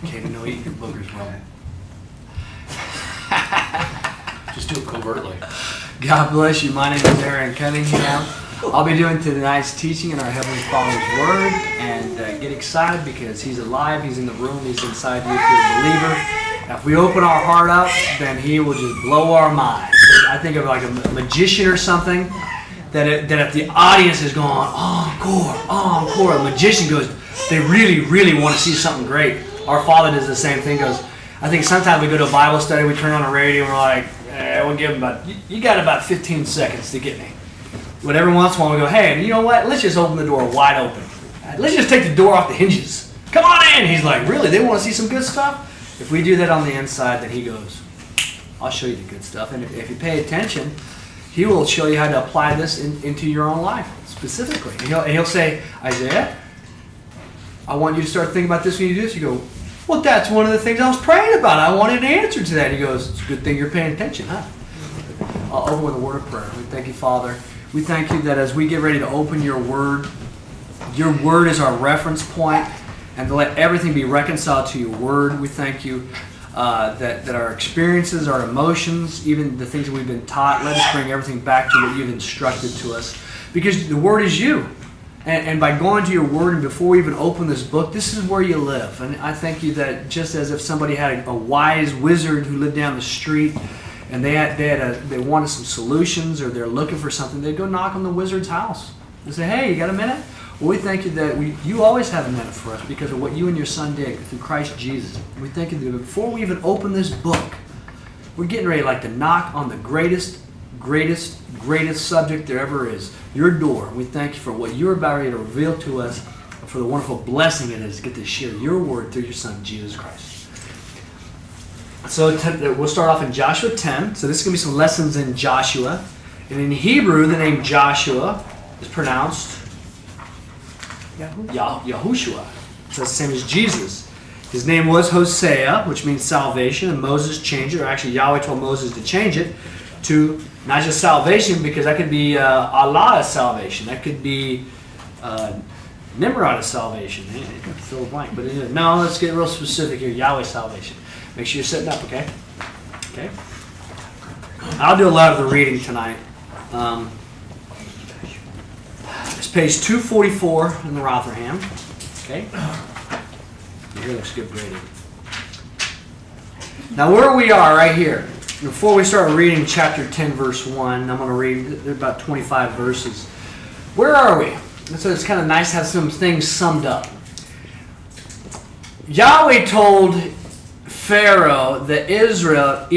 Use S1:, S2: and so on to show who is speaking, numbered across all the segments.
S1: Can't even know eating boogers, bro.
S2: Just do it covertly.
S1: God bless you. My name is Aaron Cunningham. I'll be doing tonight's teaching in our Heavenly Father's Word, and get excited because He's alive, He's in the room, He's inside you if you're a believer. If we open our heart up, then He will just blow our minds. I think of like a magician or something, that if the audience is going, encore, the magician goes, they really want to see something great. Our Father does the same thing, goes, I think sometimes we go to a Bible study, we turn on the radio, and we're like, we'll give them you got about 15 seconds to get me. But every once in a while we go, hey, you know what? Let's just open the door wide open. Let's just take the door off the hinges. Come on in. He's like, really? They want to see some good stuff? If we do that on the inside, then He goes, I'll show you the good stuff. And if you pay attention, He will show you how to apply this into your own life specifically. And he'll say, Isaiah, I want you to start thinking about this when you do this. You go, well, that's one of the things I was praying about. I wanted an answer to that. He goes, it's a good thing you're paying attention, huh? I'll open with a word of prayer. We thank you, Father. We thank you that as we get ready to open your word is our reference point, and to let everything be reconciled to your word. We thank you that our experiences, our emotions, even the things that we've been taught, let us bring everything back to what you've instructed to us. Because the word is you. And by going to your word, and before we even open this book, this is where you live. And I thank you that just as if somebody had a wise wizard who lived down the street, and they wanted some solutions, or they're looking for something, they'd go knock on the wizard's house and say, hey, you got a minute? Well, we thank you that you always have a minute for us because of what you and your son did through Christ Jesus. We thank you that before we even open this book, we're getting ready to knock on the greatest subject there ever is, your door. We thank you for what you're about ready to reveal to us, for the wonderful blessing it is to get to share your word through your son, Jesus Christ. So we'll start off in Joshua 10. So this is going to be some lessons in Joshua. And in Hebrew, the name Joshua is pronounced Yahoshua. So it's the same as Jesus. His name was Hosea, which means salvation, and Moses changed it, or actually Yahweh told Moses to change it to not just salvation, because that could be Allah's salvation. That could be Nimrod's salvation. Fill the blank. But no, let's get real specific here. Yahweh's salvation. Make sure you're sitting up, okay? Okay. I'll do a lot of the reading tonight. It's page 244 in the Rotherham. Okay. Here looks good graded. Now where we are right here, before we start reading chapter 10, verse 1, I'm going to read about 25 verses. Where are we? So it's kind of nice to have some things summed up. Yahweh told Pharaoh that Israel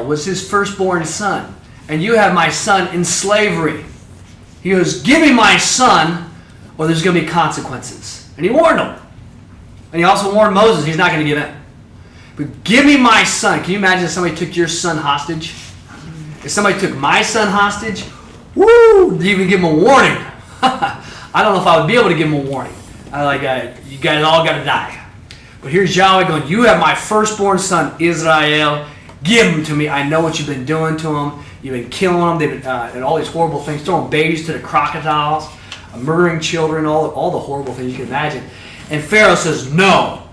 S1: was his firstborn son, and you have my son in slavery. He goes, give me my son, or there's going to be consequences. And he warned him. And he also warned Moses he's not going to give in. But give me my son. Can you imagine if somebody took your son hostage? If somebody took my son hostage, woo, you even give him a warning. I don't know if I would be able to give him a warning. You guys all got to die. But here's Yahweh going, you have my firstborn son, Israel. Give him to me. I know what you've been doing to him. You've been killing them. They've been and all these horrible things, throwing babies to the crocodiles, murdering children, all the horrible things you can imagine. And Pharaoh says, no.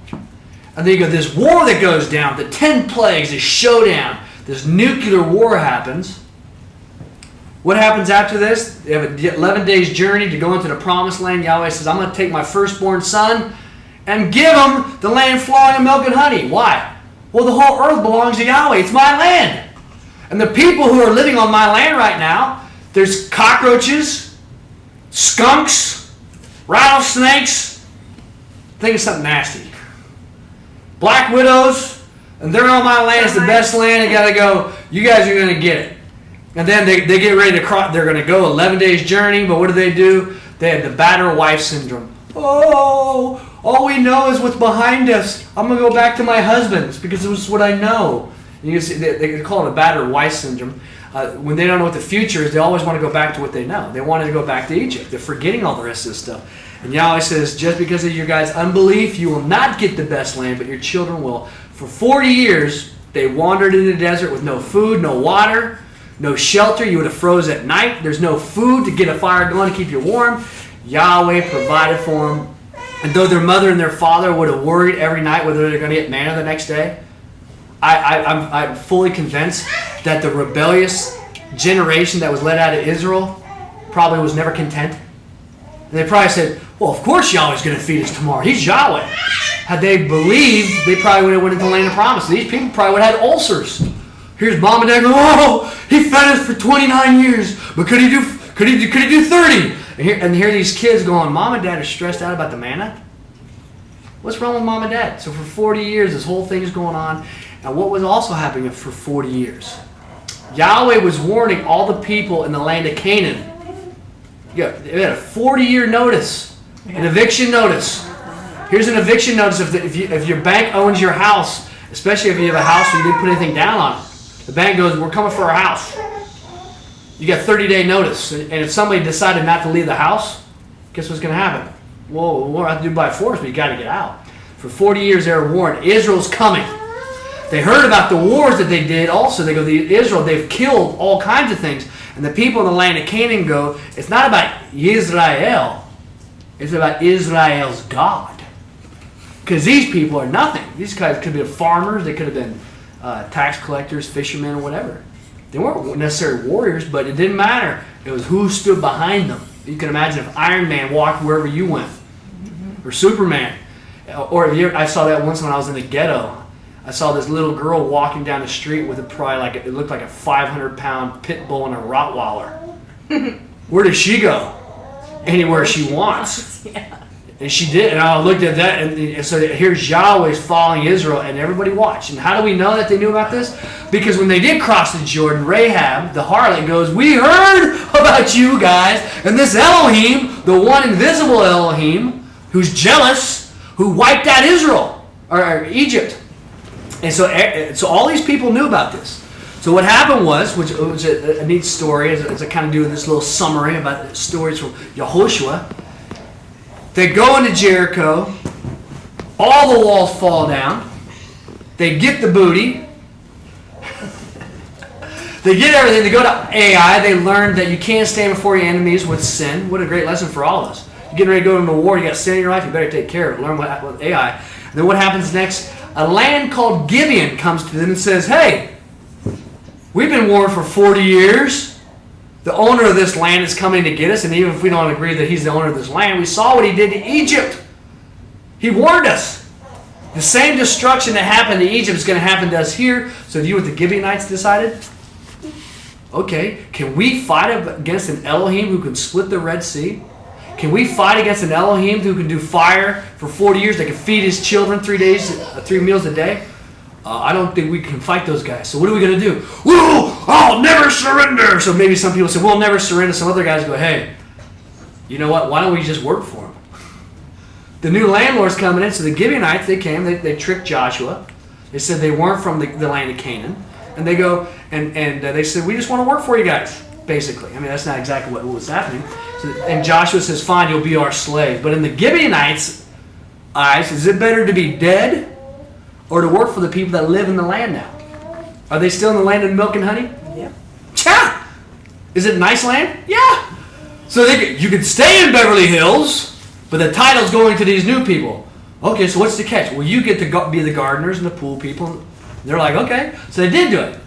S1: And then you go, this war that goes down, the 10 plagues, this showdown, this nuclear war happens. What happens after this? They have an 11 days journey to go into the promised land. Yahweh says, I'm going to take my firstborn son and give him the land flowing in milk and honey. Why? Well, the whole earth belongs to Yahweh. It's my land. And the people who are living on my land right now, there's cockroaches, skunks, rattlesnakes. Think of something nasty. Black widows, and they're on my land. It's the best land. You got to go. You guys are going to get it. And then they get ready to cross. They're going to go 11 days journey, but what do? They have the battered wife syndrome. Oh, all we know is what's behind us. I'm going to go back to my husband's because it was what I know. And you can see, they call it a battered wife syndrome. When they don't know what the future is, they always want to go back to what they know. They wanted to go back to Egypt. They're forgetting all the rest of this stuff. And Yahweh says, just because of your guys' unbelief, you will not get the best land, but your children will. For 40 years, they wandered in the desert with no food, no water, no shelter. You would have froze at night. There's no food to get a fire going to keep you warm. Yahweh provided for them And though their mother and their father would have worried every night whether they're going to get manna the next day, I'm fully convinced that the rebellious generation that was led out of Israel probably was never content. And they probably said, well, of course Yahweh's going to feed us tomorrow. He's Yahweh. Had they believed, they probably would have went into the land of promise. These people probably would have had ulcers. Here's mom and dad going, oh, he fed us for 29 years, but could he do 30? And here these kids going, mom and dad are stressed out about the manna? What's wrong with mom and dad? So for 40 years, this whole thing is going on. And what was also happening for 40 years? Yahweh was warning all the people in the land of Canaan. They had a 40-year notice, an eviction notice. Here's an eviction notice if your bank owns your house, especially if you have a house where you didn't put anything down on it. The bank goes, we're coming for our house. You got 30-day notice. And if somebody decided not to leave the house, guess what's going to happen? Well, we'll have to do by force, but you got to get out. For 40 years they were warned, Israel's coming. They heard about the wars that they did also. They go, Israel, they've killed all kinds of things. And the people in the land of Canaan go, it's not about Israel. It's about Israel's God. Because these people are nothing. These guys could be farmers. They could have been tax collectors, fishermen, or whatever. They weren't necessarily warriors, but it didn't matter. It was who stood behind them. You can imagine if Iron Man walked wherever you went. Or Superman. Or I saw that once when I was in the ghetto. I saw this little girl walking down the street with it looked like a 500-pound pit bull and a Rottweiler. Where does she go? Anywhere she wants. Yeah. And she did. And I looked at that, and so here's Yahweh's following Israel, and everybody watched. And how do we know that they knew about this? Because when they did cross the Jordan, Rahab, the harlot, goes, we heard about you guys, and this Elohim, the one invisible Elohim, who's jealous, who wiped out Israel, or Egypt. And so all these people knew about this. So what happened was, which was a neat story, as I kind of do this little summary about the stories from Yahoshua. They go into Jericho. All the walls fall down. They get the booty. They get everything. They go to Ai. They learn that you can't stand before your enemies with sin. What a great lesson for all of us. You're getting ready to go into war. You got sin in your life. You better take care of it. Learn what Ai. And then what happens next? A land called Gibeon comes to them and says, hey, we've been warned for 40 years. The owner of this land is coming to get us, and even if we don't agree that he's the owner of this land, we saw what he did to Egypt. He warned us. The same destruction that happened to Egypt is going to happen to us here. So you what the Gibeonites decided? Okay, can we fight against an Elohim who can split the Red Sea? Can we fight against an Elohim who can do fire for 40 years, that can feed his children 3 meals a day? I don't think we can fight those guys. So what are we going to do? I'll never surrender. So maybe some people say, we'll never surrender. Some other guys go, hey, you know what? Why don't we just work for them? The new landlord's coming in. So the Gibeonites, they came. They tricked Joshua. They said they weren't from the land of Canaan. And they go, and they said, we just want to work for you guys, basically. I mean, that's not exactly what was happening. And Joshua says, fine, you'll be our slave. But in the Gibeonites' eyes, is it better to be dead or to work for the people that live in the land now? Are they still in the land of milk and honey?
S3: Yeah.
S1: Cha! Is it a nice land? Yeah. So you could stay in Beverly Hills, but the title's going to these new people. Okay, so what's the catch? Well, you get to be the gardeners and the pool people. They're like, okay. So they did do it.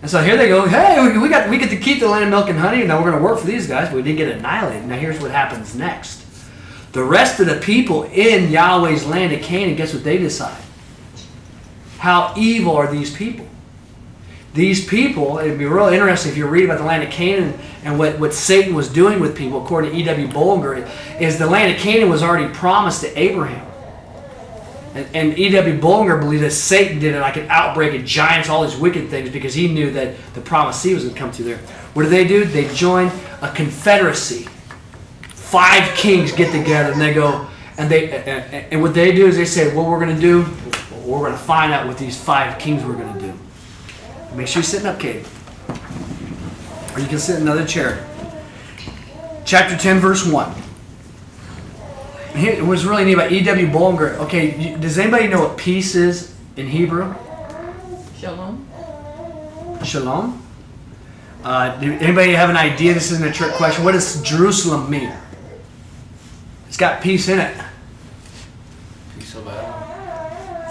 S1: And so here they go, hey, we get to keep the land of milk and honey, and now we're going to work for these guys, but we did get annihilated. Now here's what happens next. The rest of the people in Yahweh's land of Canaan, guess what they decide? How evil are these people? These people, it'd be real interesting if you read about the land of Canaan and what Satan was doing with people, according to E.W. Bullinger, is the land of Canaan was already promised to Abraham. And E.W. Bullinger believed that Satan did it like an outbreak of giants, all these wicked things, because he knew that the promised seed was going to come through there. What do? They join a confederacy. 5 kings get together, and they go, and what they do is they say, what we're going to do, we're going to find out what these 5 kings were going to do. Make sure you're sitting up, Kate. Or you can sit in another chair. Chapter 10, verse 1. Here, what's really neat about E.W. Bullinger, okay, does anybody know what peace is in Hebrew?
S3: Shalom.
S1: Shalom? Anybody have an idea? This isn't a trick question. What does Jerusalem mean? It's got peace in it.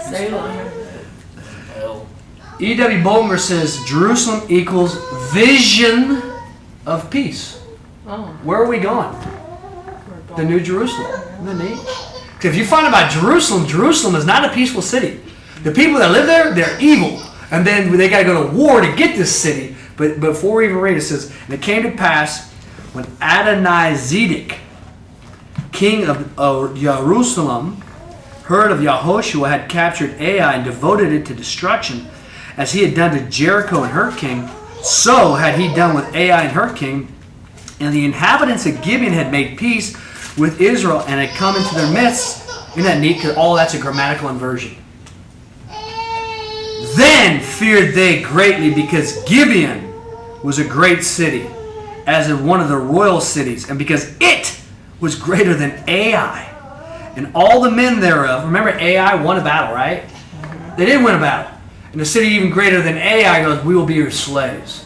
S3: Salem.
S2: Hell.
S1: E.W. Bulmer says Jerusalem equals vision of peace.
S3: Oh,
S1: Where are we going?
S3: we're
S1: The
S3: going.
S1: New Jerusalem. Isn't that neat? 'Cause if you find about Jerusalem, Jerusalem is not a peaceful city. The people that live there, they're evil. And then they got to go to war to get this city. But before we even read it, says, and it came to pass when Adonizedek, king of Jerusalem, heard of Yahoshua had captured Ai and devoted it to destruction, as he had done to Jericho and her king, so had he done with Ai and her king. And the inhabitants of Gibeon had made peace with Israel and had come into their midst. Isn't that neat? Because all that's a grammatical inversion. Then feared they greatly, because Gibeon was a great city, as in one of the royal cities, and because it was greater than Ai, and all the men thereof. Remember, Ai won a battle, right? They didn't win a battle. And the city even greater than Ai goes, we will be your slaves.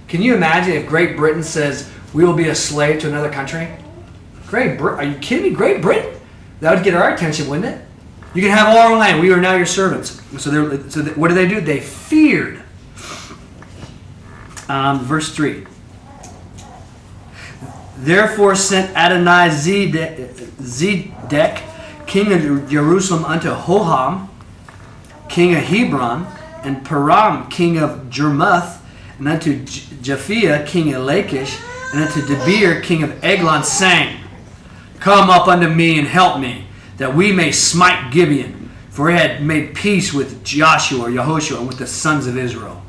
S1: Can you imagine if Great Britain says, we will be a slave to another country? Are you kidding me? Great Britain? That would get our attention, wouldn't it? You can have all our land. We are now your servants. So what do? They feared. Verse 3. Therefore sent Adonizedek, king of Jerusalem, unto Hoham, king of Hebron, and Param, king of Jarmuth, and unto Japhia, king of Lachish, and unto Debir, king of Eglon, saying, Come up unto me and help me, that we may smite Gibeon, for he had made peace with Yahoshua, and with the sons of Israel.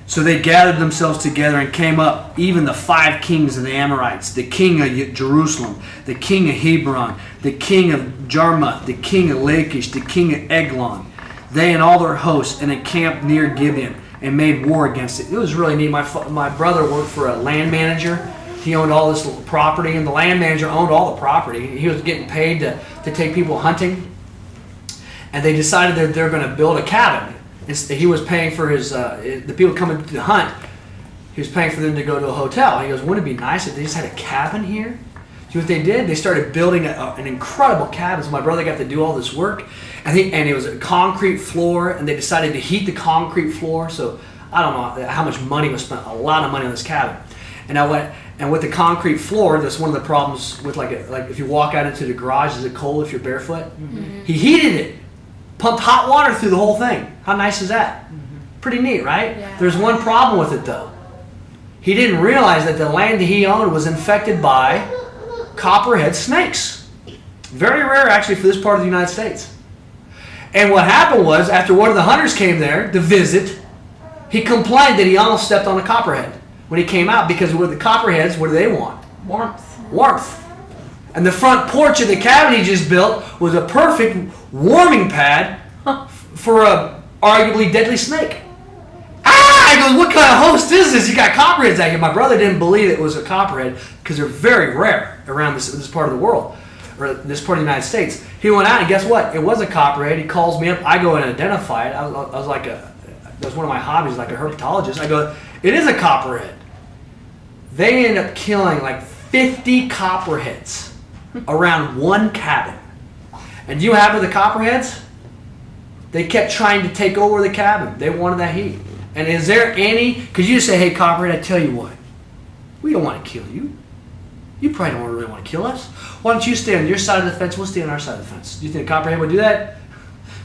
S1: So they gathered themselves together and came up, even the 5 kings of the Amorites, the king of Jerusalem, the king of Hebron, the king of Jarmuth, the king of Lachish, the king of Eglon, they and all their hosts, and encamped near Gibeon, and made war against it. It was really neat. My brother worked for a land manager. He owned all this property, and the land manager owned all the property. He was getting paid to take people hunting. And they decided that they're going to build a cabin. He was paying for the people coming to hunt. He was paying for them to go to a hotel. He goes, wouldn't it be nice if they just had a cabin here? See what they did? They started building an incredible cabin. So my brother got to do all this work. And it was a concrete floor, and they decided to heat the concrete floor. So I don't know how much money was spent. A lot of money on this cabin. And with the concrete floor, that's one of the problems with like if you walk out into the garage, is it cold if you're barefoot? Mm-hmm. He heated it, pumped hot water through the whole thing. How nice is that? Mm-hmm. Pretty neat, right? Yeah. There's one problem with it though. He didn't realize that the land that he owned was infected by copperhead snakes. Very rare actually for this part of the United States. And what happened was, after one of the hunters came there to visit, he complained that he almost stepped on a copperhead when he came out, because with the copperheads, what do they want? Warmth. And the front porch of the cabin he just built was a perfect warming pad for a arguably deadly snake. I go, what kind of host is this? You got copperheads out here. My brother didn't believe it was a copperhead because they're very rare around this part of the world, or this part of the United States. He went out and guess what? It was a copperhead. He calls me up. I go and identify it. I was like that was one of my hobbies, like a herpetologist. I go, it is a copperhead. They ended up killing like 50 copperheads around one cabin. And you have the copperheads? They kept trying to take over the cabin. They wanted that heat. And is there any, because you say, hey, copperhead, I tell you what, we don't want to kill you. You probably don't really want to kill us. Why don't you stay on your side of the fence? We'll stay on our side of the fence. Do you think a copperhead would do that?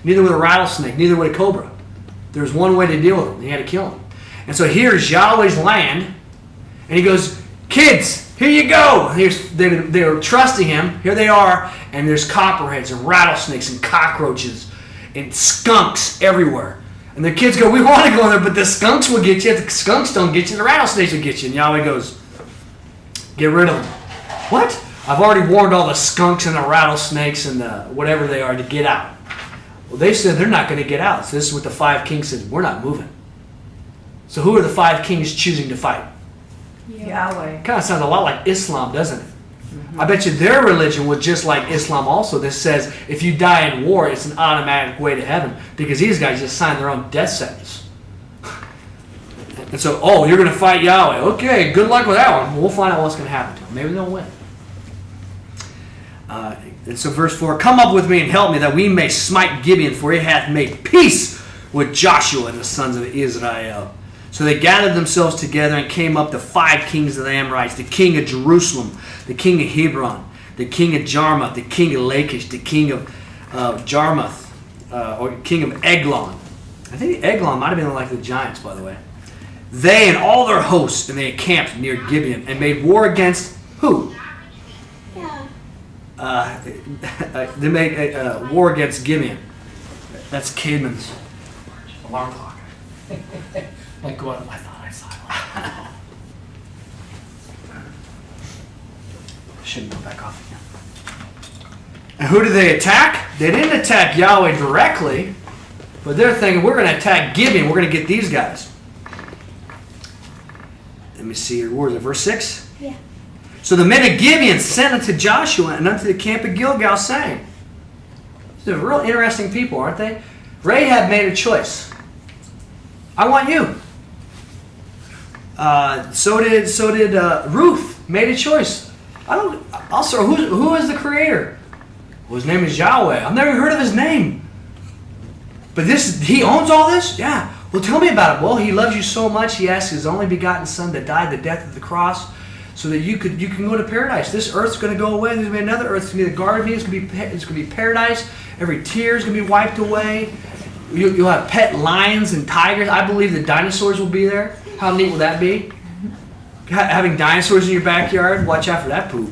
S1: Neither would a rattlesnake. Neither would a cobra. There's one way to deal with them. You had to kill them. And so here's Yahweh's land. And he goes, kids, here you go. They're trusting him. Here they are. And there's copperheads and rattlesnakes and cockroaches and skunks everywhere. And the kids go, we want to go in there, but the skunks will get you. If the skunks don't get you, the rattlesnakes will get you. And Yahweh goes, get rid of them. What? I've already warned all the skunks and the rattlesnakes and the whatever they are to get out. Well, they said they're not going to get out. So this is what the 5 kings said, we're not moving. So who are the 5 kings choosing to fight?
S3: Yahweh.
S1: Kind of sounds a lot like Islam, doesn't it? I bet you their religion was just like Islam also. That says if you die in war, it's an automatic way to heaven, because these guys just signed their own death sentence. And so, you're going to fight Yahweh. Okay, good luck with that one. We'll find out what's going to happen to them. Maybe they'll win. And so verse 4, come up with me and help me that we may smite Gibeon, for he hath made peace with Joshua and the sons of Israel. So they gathered themselves together and came up the 5 kings of the Amorites, the king of Jerusalem, the king of Hebron, the king of Jarmuth, the king of Lachish, the king of Jarmuth, or king of Eglon. I think Eglon might have been like the giants, by the way. They and all their hosts, and they encamped near Gibeon and made war against who? They made war against Gibeon. That's Caedmon's alarm clock.
S2: Like going, I thought I saw it.
S1: Shouldn't go back off again. And who did they attack? They didn't attack Yahweh directly, but they're thinking, we're going to attack Gibeon. We're going to get these guys. Let me see here. Where is it? Verse 6?
S4: Yeah.
S1: So the men of Gibeon sent unto Joshua and unto the camp of Gilgal, saying, these are real interesting people, aren't they? Rahab made a choice. I want you. So did Ruth made a choice. Also, who is the creator? Well, his name is Yahweh. I've never heard of his name. But he owns all this? Yeah. Well, tell me about it. Well, he loves you so much, he asked his only begotten son to die the death of the cross so that you can go to paradise. This earth's going to go away. There's going to be another earth. It's going to be the Garden of Eden. It's going to be paradise. Every tear is going to be wiped away. You'll have pet lions and tigers. I believe the dinosaurs will be there. How neat will that be? Having dinosaurs in your backyard? Watch out for that poop.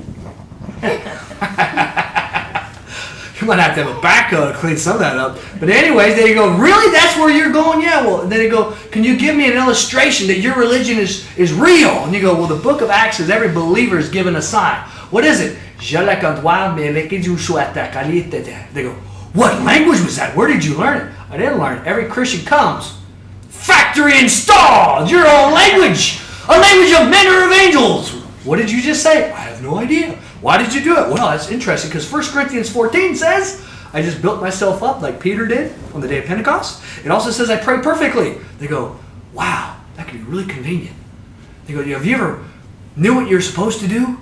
S1: You might have to have a backhoe to clean some of that up. But anyways, then you go, really? That's where you're going? Yeah. Well, then they go, can you give me an illustration that your religion is real? And you go, well, the book of Acts says every believer is given a sign. What is it? They go, what language was that? Where did you learn it? I didn't learn it. Every Christian comes. Factory installed. Your own language. A language of men or of angels. What did you just say? I have no idea. Why did you do it? Well, that's interesting because 1 Corinthians 14 says, I just built myself up like Peter did on the day of Pentecost. It also says I pray perfectly. They go, wow, that could be really convenient. They go, have you ever knew what you're supposed to do?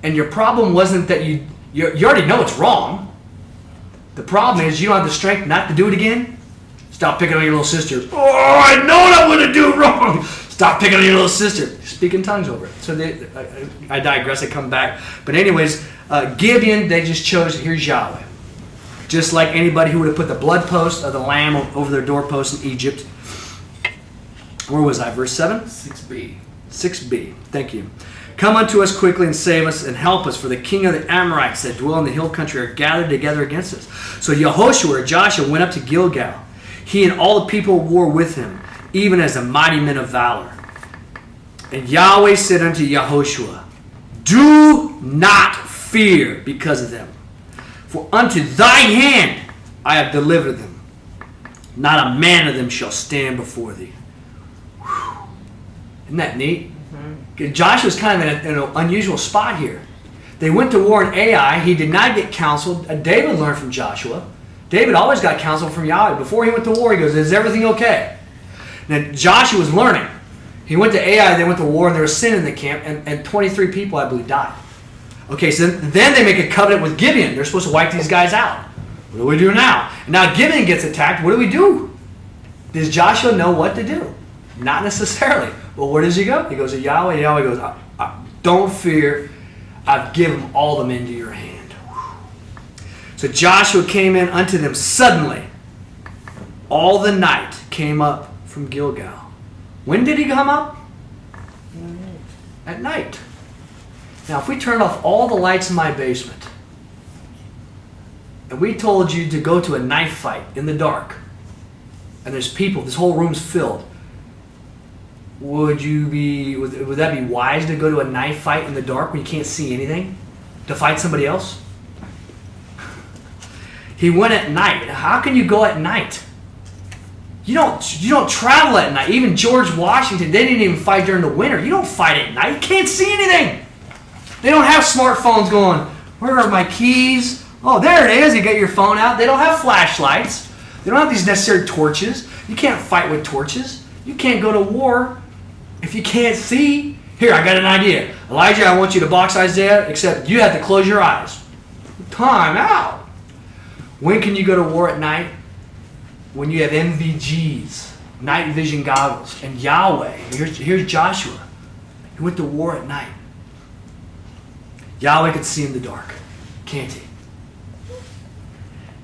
S1: And your problem wasn't that you already know it's wrong. The problem is you don't have the strength not to do it again. Stop picking on your little sister. Oh, I know what I'm going to do wrong. Stop picking on your little sister. Speak in tongues over it. So I digress. I come back. But anyways, Gibeon, they just chose, here's Yahweh. Just like anybody who would have put the blood post of the lamb over their doorpost in Egypt. Where was I? Verse 7?
S2: 6b.
S1: 6b. Thank you. Come unto us quickly and save us and help us, for the king of the Amorites that dwell in the hill country are gathered together against us. So Yahoshua or Joshua went up to Gilgal. He and all the people war with him, even as the mighty men of valor. And Yahweh said unto Yahoshua, do not fear because of them, for unto thy hand I have delivered them. Not a man of them shall stand before thee. Whew. Isn't that neat? Mm-hmm. Joshua's kind of in an unusual spot here. They went to war in Ai. He did not get counsel. David learned from Joshua. David always got counsel from Yahweh. Before he went to war, he goes, is everything okay? Now, Joshua was learning. He went to Ai, they went to war, and there was sin in the camp, and 23 people, I believe, died. Okay, so then they make a covenant with Gibeon. They're supposed to wipe these guys out. What do we do now? And now Gibeon gets attacked. What do we do? Does Joshua know what to do? Not necessarily. Well, where does he go? He goes to Yahweh, and Yahweh goes, don't fear. I've given all them into your hand. So Joshua came in unto them suddenly. All the night came up from Gilgal. When did he come up? At night. Now, if we turned off all the lights in my basement, and we told you to go to a knife fight in the dark, and there's people, this whole room's filled, would that be wise to go to a knife fight in the dark when you can't see anything? To fight somebody else? He went at night. How can you go at night? You don't travel at night. Even George Washington, they didn't even fight during the winter. You don't fight at night. You can't see anything. They don't have smartphones going, where are my keys? Oh, there it is. You get your phone out. They don't have flashlights. They don't have these necessary torches. You can't fight with torches. You can't go to war if you can't see. Here, I got an idea. Elijah, I want you to box Isaiah, except you have to close your eyes. Time out. When can you go to war at night? When you have NVGs, night vision goggles. And Yahweh, here's Joshua. He went to war at night. Yahweh could see in the dark. Can't he?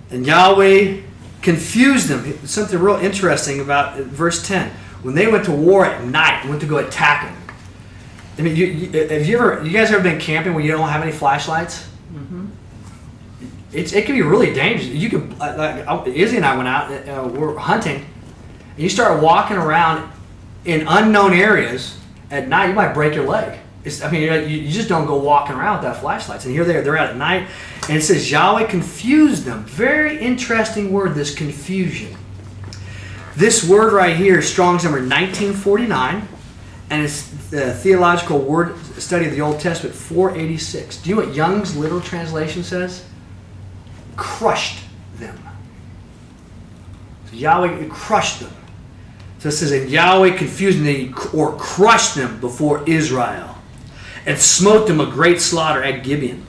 S1: And Yahweh confused them. Something real interesting about verse 10. When they went to war at night, went to go attack them. I mean, you guys ever been camping where you don't have any flashlights?
S3: Mm-hmm.
S1: It can be really dangerous. You could, Izzy and I went out. We're hunting, and you start walking around in unknown areas at night. You might break your leg. You just don't go walking around without flashlights. And here they're out at night, and it says Yahweh confused them. Very interesting word, this confusion. This word right here is Strong's number 1949, and it's the theological word study of the Old Testament 486. Do you know what Young's literal translation says? Crushed them. So Yahweh crushed them. So it says, and Yahweh confused them or crushed them before Israel, and smote them a great slaughter at Gibeon,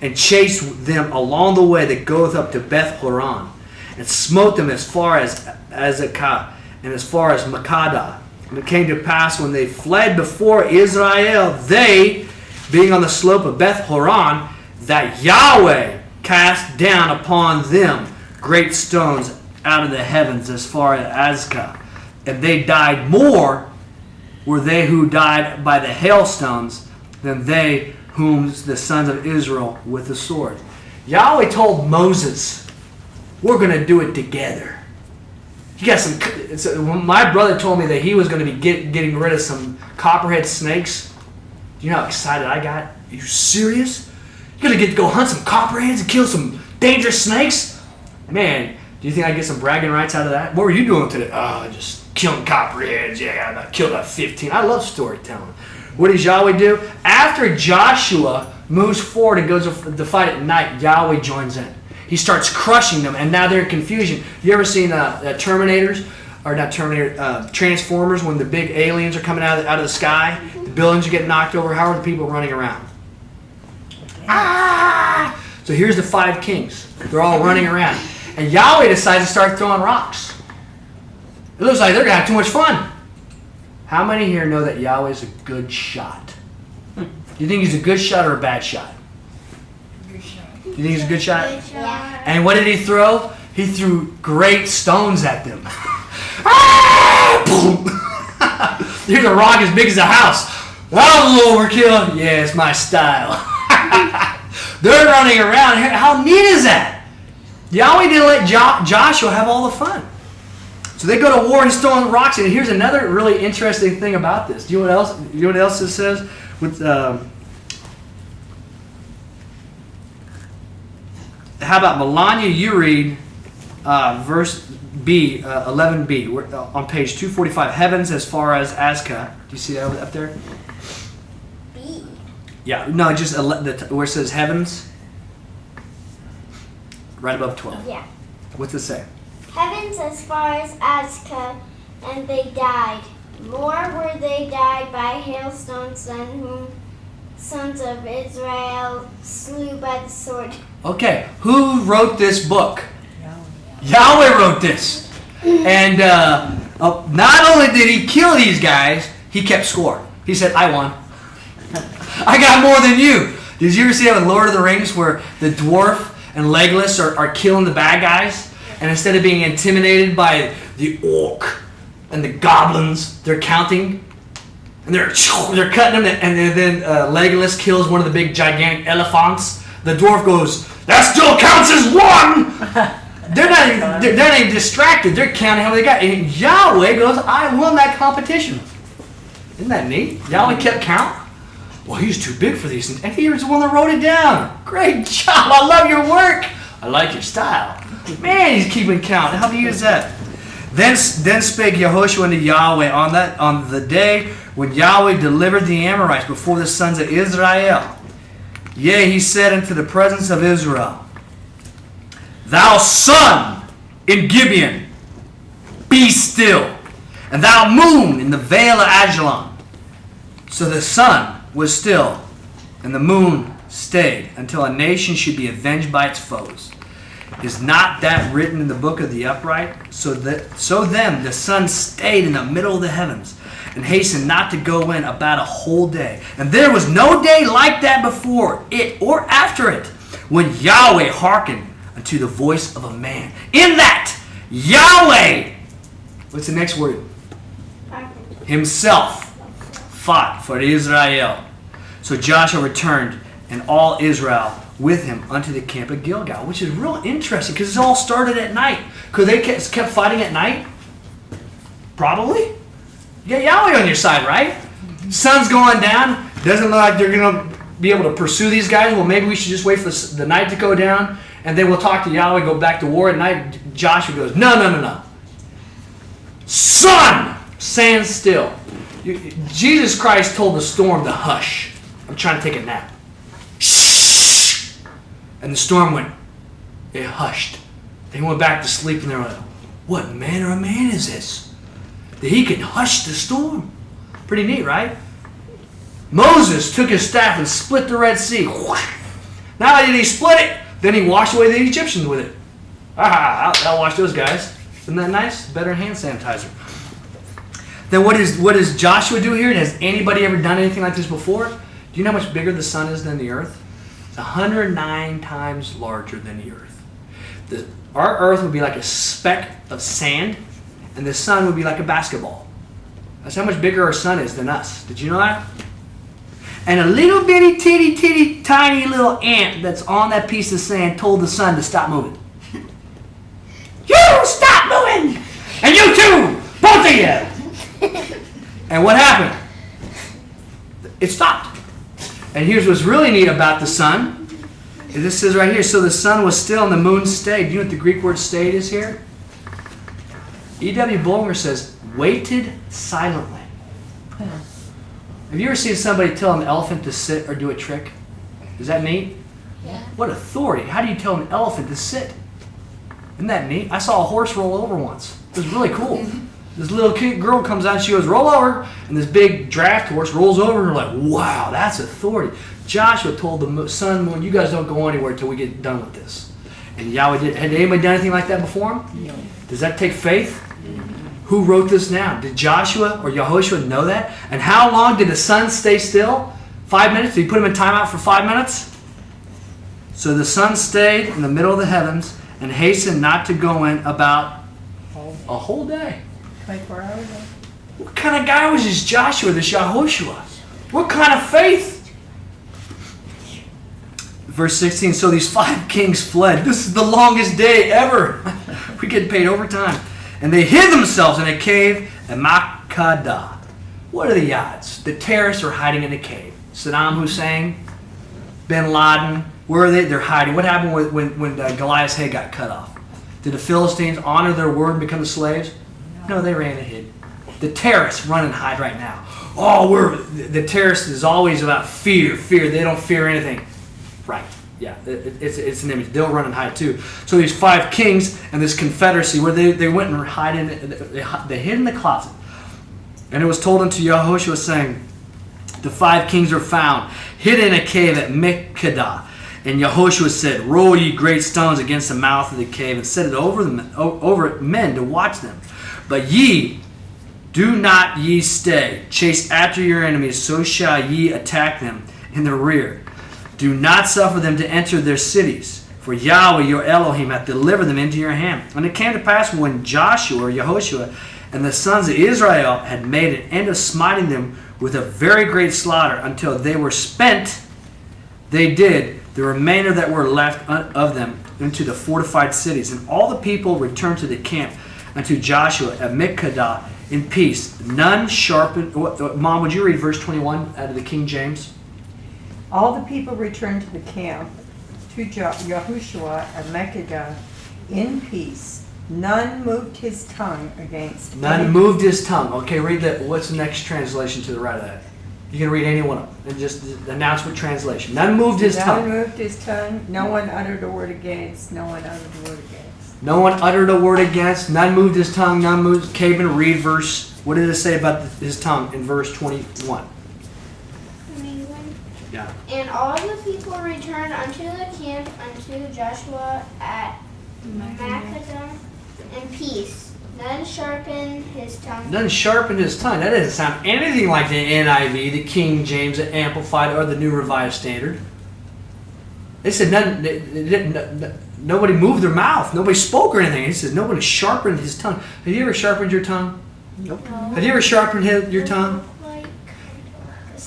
S1: and chased them along the way that goeth up to Beth Horon, and smote them as far as Azekah, and as far as Makkadah. And it came to pass when they fled before Israel, they, being on the slope of Beth Horon, that Yahweh cast down upon them great stones out of the heavens as far as Azekah. And they died more, were they who died by the hailstones, than they whom the sons of Israel with the sword. Yahweh told Moses, we're going to do it together. You got some. My brother told me that he was going to be getting rid of some copperhead snakes. Do you know how excited I got? Are you serious? You're going to get to go hunt some copperheads and kill some dangerous snakes? Man, do you think I get some bragging rights out of that? What were you doing today? Oh, just killing copperheads. Yeah, I killed about 15. I love storytelling. What does Yahweh do? After Joshua moves forward and goes to fight at night, Yahweh joins in. He starts crushing them, and now they're in confusion. You ever seen Terminators, or not Terminator, Transformers, when the big aliens are coming out of the sky, the buildings are getting knocked over? How are the people running around? Ah! So here's the 5 kings. They're all running around. And Yahweh decides to start throwing rocks. It looks like they're going to have too much fun. How many here know that Yahweh's a good shot? Do you think he's a good shot or a bad shot? You think he's a good shot?
S4: Yeah.
S1: And what did he throw? He threw great stones at them. Ah! Boom! Here's a rock as big as a house. That was a little overkill. Yeah, it's my style. They're running around. How neat is that? Yahweh didn't let Joshua have all the fun. So they go to war and he's throwing rocks. And here's another really interesting thing about this. Do you know what else it says? With how about Melania? You read verse B, 11b. We're on page 245. Heavens as far as Azekah. Do you see that up there?
S4: B.
S1: Yeah. No, just where it says heavens. Right above 12.
S4: Yeah.
S1: What's it say?
S4: Heavens as far as Azekah, and they died. More were they died by hailstones than whom sons of Israel slew by the sword.
S1: Okay, who wrote this book? Yahweh wrote this. And not only did he kill these guys, he kept score. He said, I won. I got more than you. Did you ever see that with Lord of the Rings where the dwarf and Legolas are killing the bad guys? And instead of being intimidated by the orc and the goblins, they're counting. And they're cutting them. And then Legolas kills one of the big gigantic elephants. The dwarf goes, that still counts as one! They're not even distracted. They're counting how many they got. And Yahweh goes, I won that competition. Isn't that neat? Yahweh kept count. Well, he's too big for these things. And he was the one that wrote it down. Great job. I love your work. I like your style. Man, he's keeping count. How do you use that? Then spake Yahoshua unto Yahweh on the day when Yahweh delivered the Amorites before the sons of Israel. Yea, he said unto the presence of Israel, Thou sun in Gibeon, be still, and thou moon in the vale of Ajalon. So the sun was still, and the moon stayed, until a nation should be avenged by its foes. Is not that written in the book of the upright? So then the sun stayed in the middle of the heavens, and hastened not to go in about a whole day. And there was no day like that before it or after it, when Yahweh hearkened unto the voice of a man. In that Yahweh, what's the next word? Himself fought for Israel. So Joshua returned, and all Israel with him unto the camp of Gilgal, which is real interesting because it all started at night. Could they kept fighting at night? Probably. You got Yahweh on your side, right? Sun's going down. Doesn't look like they're going to be able to pursue these guys. Well, maybe we should just wait for the night to go down, and then we'll talk to Yahweh, go back to war at night. Joshua goes, no. Sun, stand still. Jesus Christ told the storm to hush. I'm trying to take a nap. Shh! And the storm went, it hushed. They went back to sleep, and they were like, what manner of man is this, that he can hush the storm? Pretty neat, right? Moses took his staff and split the Red Sea. Not only did he split it, then he washed away the Egyptians with it. I'll wash those guys. Isn't that nice? Better hand sanitizer. Then what does Joshua do here? Has anybody ever done anything like this before? Do you know how much bigger the sun is than the earth? It's 109 times larger than the earth. Our earth would be like a speck of sand, and the sun would be like a basketball. That's how much bigger our sun is than us. Did you know that? And a little bitty, titty, tiny little ant that's on that piece of sand told the sun to stop moving. You stop moving! And you too! Both of you! And what happened? It stopped. And here's what's really neat about the sun. This says right here, so the sun was still and the moon stayed. Do you know what the Greek word stayed is here? E.W. Bulmer says, waited silently. Have you ever seen somebody tell an elephant to sit or do a trick? Is that neat?
S3: Yeah.
S1: What authority. How do you tell an elephant to sit? Isn't that neat? I saw a horse roll over once. It was really cool. This little girl comes out and she goes, roll over. And this big draft horse rolls over and we're like, wow, that's authority. Joshua told the sun, moon, you guys don't go anywhere until we get done with this. And Yahweh did. Had anybody done anything like that before him?
S3: No.
S1: Does that take faith? Who wrote this down? Did Joshua or Yahoshua know that? And how long did the sun stay still? 5 minutes? Did he put him in timeout for 5 minutes? So the sun stayed in the middle of the heavens and hastened not to go in about a whole day.
S3: 24 hours.
S1: What kind of guy was this Joshua, this Yahoshua? What kind of faith? Verse 16, so these 5 kings fled. This is the longest day ever. We get paid overtime. And they hid themselves in a cave at Makkedah. What are the odds? The terrorists are hiding in a cave. Saddam Hussein, Bin Laden, where are they? They're hiding. What happened when Goliath's head got cut off? Did the Philistines honor their word and become the slaves? No, they ran and hid. The terrorists run and hide right now. The terrorist is always about fear. They don't fear anything. Right. Yeah, it's an image. They'll run and hide too. So these 5 kings and this confederacy where they went and they hid in the closet. And it was told unto Yahoshua saying, the 5 kings are found, hid in a cave at Makkedah. And Yahoshua said, roll ye great stones against the mouth of the cave and set it over men to watch them. But ye, do not ye stay. Chase after your enemies, so shall ye attack them in the rear. Do not suffer them to enter their cities, for Yahweh your Elohim hath delivered them into your hand. And it came to pass when Joshua or Yahoshua and the sons of Israel had made an end of smiting them with a very great slaughter until they were spent, they did the remainder that were left of them into the fortified cities. And all the people returned to the camp unto Joshua at Makkedah in peace. None sharpened. Mom, would you read verse 21 out of the King James?
S3: All the people returned to the camp to Yahushua at Makkedah in peace. None moved his tongue against
S1: None moved his tongue. Okay, read that. What's the next translation to the right of that? You can read any one of them and just announce what translation. None moved his tongue.
S3: None moved his tongue. No one uttered a word against. No one uttered a word against.
S1: No one uttered a word against. None moved his tongue. None moved. Caven, read verse. What did it say about his tongue in verse 21? Yeah.
S4: And all the people returned unto the camp unto Joshua at Makkedah in peace. None sharpened his tongue.
S1: None sharpened his tongue. That doesn't sound anything like the NIV, the King James, the Amplified, or the New Revised Standard. They said nobody moved their mouth. Nobody spoke or anything. He says nobody sharpened his tongue. Have you ever sharpened your tongue?
S3: Nope.
S1: Have you ever sharpened your tongue?
S4: Like,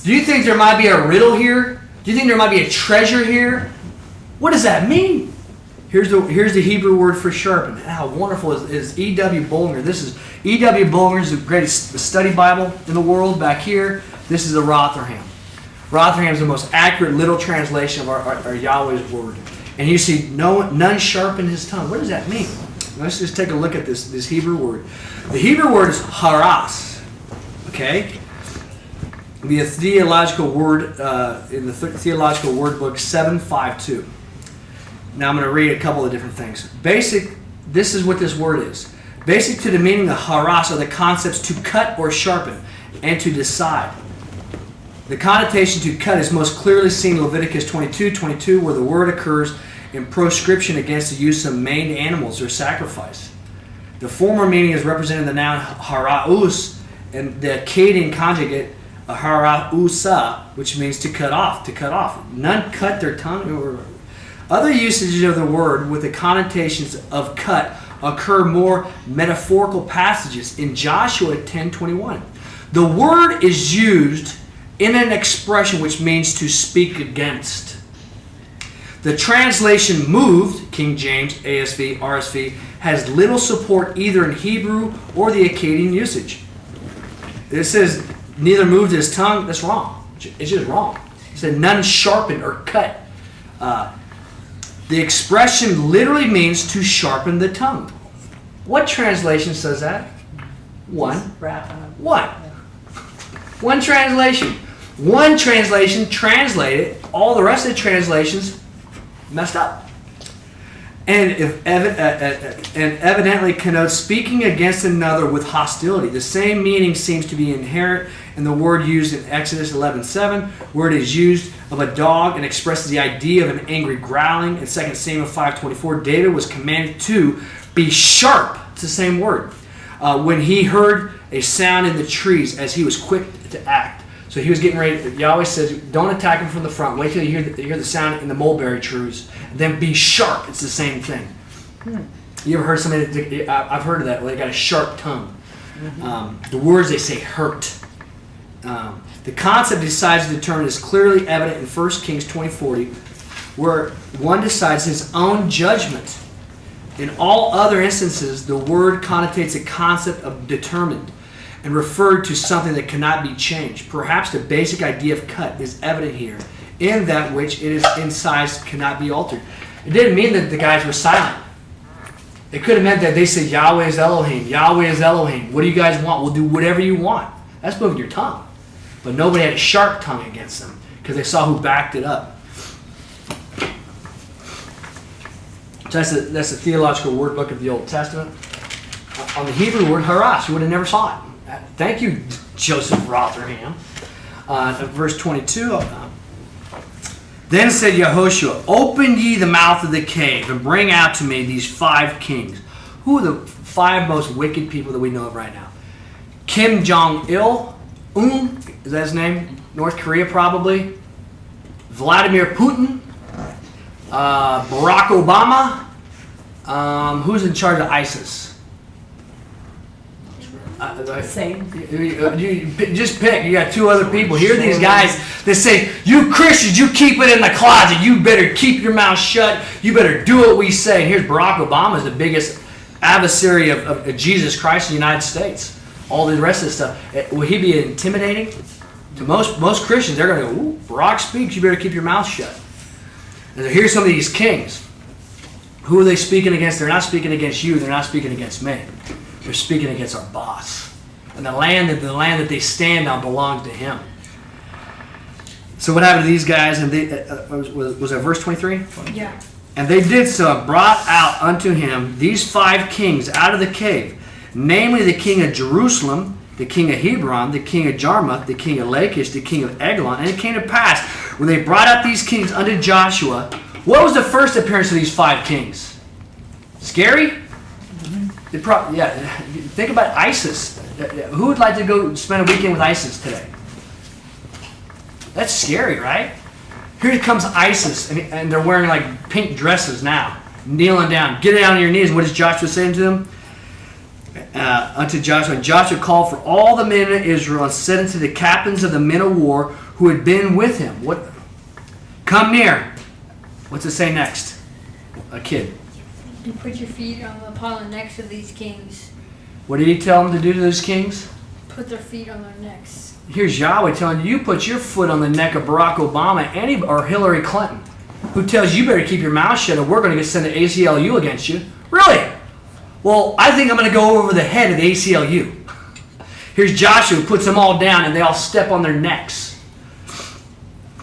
S1: Do you think there might be a riddle here? Do you think there might be a treasure here? What does that mean? Here's the Hebrew word for sharpen. How wonderful is E.W. Bollinger. This is E.W. Bollinger is the greatest study Bible in the world. Back here, this is the Rotherham. Rotherham is the most accurate literal translation of our Yahweh's word. And you see, none sharpened his tongue. What does that mean? Let's just take a look at this Hebrew word. The Hebrew word is haras. Okay? It'll be a theological word in the Theological Word Book 752. Now I'm going to read a couple of different things. This is what this word is. Basic to the meaning of haras are the concepts to cut or sharpen and to decide. The connotation to cut is most clearly seen in Leviticus 22:22, where the word occurs in proscription against the use of maimed animals or sacrifice. The former meaning is represented in the noun haraus and the Akkadian conjugate harausa, which means to cut off, to cut off. None cut their tongue. Other usages of the word with the connotations of cut occur more metaphorical passages in Joshua 10:21. The word is used in an expression which means to speak against. The translation moved, King James, ASV, RSV, has little support either in Hebrew or the Akkadian usage. It says neither moved his tongue. That's wrong. It's just wrong. It said none sharpened or cut. The expression literally means to sharpen the tongue. What translation says that? One. What? One translation. One translation translated. All the rest of the translations messed up. And evidently connotes speaking against another with hostility. The same meaning seems to be inherent in the word used in Exodus 11:7, where it is used of a dog and expresses the idea of an angry growling. In 2 Samuel 5:24, David was commanded to be sharp. It's the same word. When he heard a sound in the trees, as he was quick to act. So he was getting ready. Yahweh says, don't attack him from the front. Wait till you hear the sound in the mulberry trees. Then be sharp. It's the same thing. You ever heard somebody, I've heard of that, where they got a sharp tongue. The words they say hurt. The concept decides to determine is clearly evident in 1 Kings 20:40, where one decides his own judgment. In all other instances, the word connotates a concept of determined and referred to something that cannot be changed. Perhaps the basic idea of cut is evident here, in that which it is in size cannot be altered. It didn't mean that the guys were silent. It could have meant that they said, Yahweh is Elohim, Yahweh is Elohim. What do you guys want? We'll do whatever you want. That's moving your tongue. But nobody had a sharp tongue against them because they saw who backed it up. So that's the Theological Word Book of the Old Testament. On the Hebrew word, haras, you would have never saw it. Thank you, Joseph Rotherham. Verse 22. Then said Yahoshua, open ye the mouth of the cave and bring out to me these 5 kings. Who are the 5 most wicked people that we know of right now? Kim Jong-il, is that his name? North Korea probably. Vladimir Putin. Barack Obama. Who's in charge of ISIS?
S3: Same.
S1: You just pick. You got 2 other people. Here are these guys that say, you Christians, you keep it in the closet. You better keep your mouth shut. You better do what we say. And here's Barack Obama, is the biggest adversary of Jesus Christ in the United States. All the rest of this stuff. Will he be intimidating? To most Christians, they're going to go, ooh, Barack speaks, you better keep your mouth shut. And so here's some of these kings. Who are they speaking against? They're not speaking against you. They're not speaking against me. They're speaking against our boss. And the land that they stand on belongs to him. So what happened to these guys? And they, was that verse 23?
S3: Yeah.
S1: And they did so, brought out unto him these 5 kings out of the cave, namely the king of Jerusalem, the king of Hebron, the king of Jarmuth, the king of Lachish, the king of Eglon. And it came to pass, when they brought out these kings unto Joshua, what was the first appearance of these 5 kings? Scary? Think about ISIS. Who would like to go spend a weekend with ISIS today? That's scary, right? Here comes ISIS, and they're wearing like pink dresses now, kneeling down. Get down on your knees. What is Joshua saying to them? Unto Joshua. And Joshua called for all the men of Israel and said unto the captains of the men of war who had been with him, come near. What's it say next? A kid.
S5: And put your feet upon the necks of these kings.
S1: What did he tell them to do to those kings?
S5: Put their feet on their necks.
S1: Here's Yahweh telling you, put your foot on the neck of Barack Obama or Hillary Clinton, who tells you better keep your mouth shut or we're going to send an ACLU against you. Really? Well, I think I'm going to go over the head of the ACLU. Here's Joshua, who puts them all down, and they all step on their necks.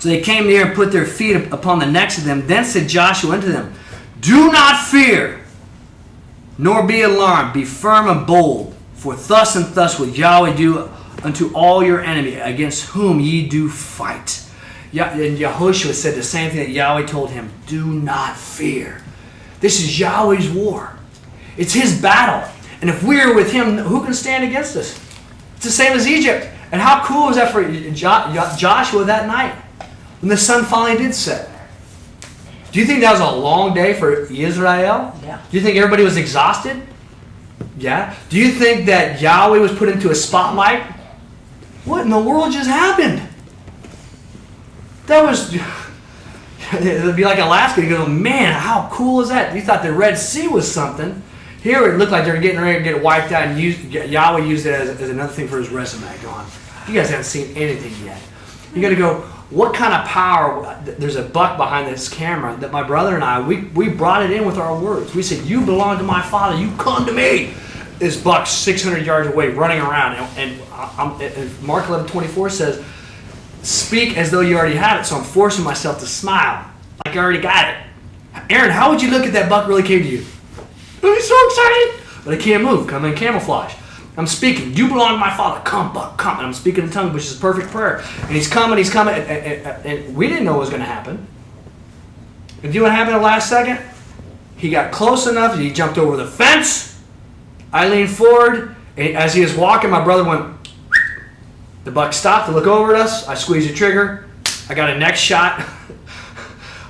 S1: So they came near and put their feet upon the necks of them. Then said Joshua unto them, do not fear, nor be alarmed. Be firm and bold, for thus and thus will Yahweh do unto all your enemy against whom ye do fight. And Yahoshua said the same thing that Yahweh told him. Do not fear. This is Yahweh's war. It's his battle. And if we're with him, who can stand against us? It's the same as Egypt. And how cool was that for Joshua that night when the sun finally did set? Do you think that was a long day for Israel?
S3: Yeah.
S1: Do you think everybody was exhausted? Yeah. Do you think that Yahweh was put into a spotlight? What in the world just happened? That was... It would be like Alaska. You go, man, how cool is that? You thought the Red Sea was something. Here it looked like they were getting ready to get wiped out, and Yahweh used it as another thing for his resume. Going, you guys haven't seen anything yet. You got to go, what kind of power? There's a buck behind this camera that my brother and I, we brought it in with our words. We said, you belong to my Father. You come to me. This buck's 600 yards away running around. And Mark 11:24 says, speak as though you already have it. So I'm forcing myself to smile like I already got it. Aaron, how would you look if that buck really came to you? I'd be so excited. But I can't move. I'm in camouflage. I'm speaking. You belong to my Father. Come, buck, come. And I'm speaking in tongues, which is a perfect prayer. And he's coming. And we didn't know what was going to happen. And do you know what happened at the last second? He got close enough. He jumped over the fence. I leaned forward. And as he was walking, my brother went. The buck stopped to look over at us. I squeezed the trigger. I got a neck shot.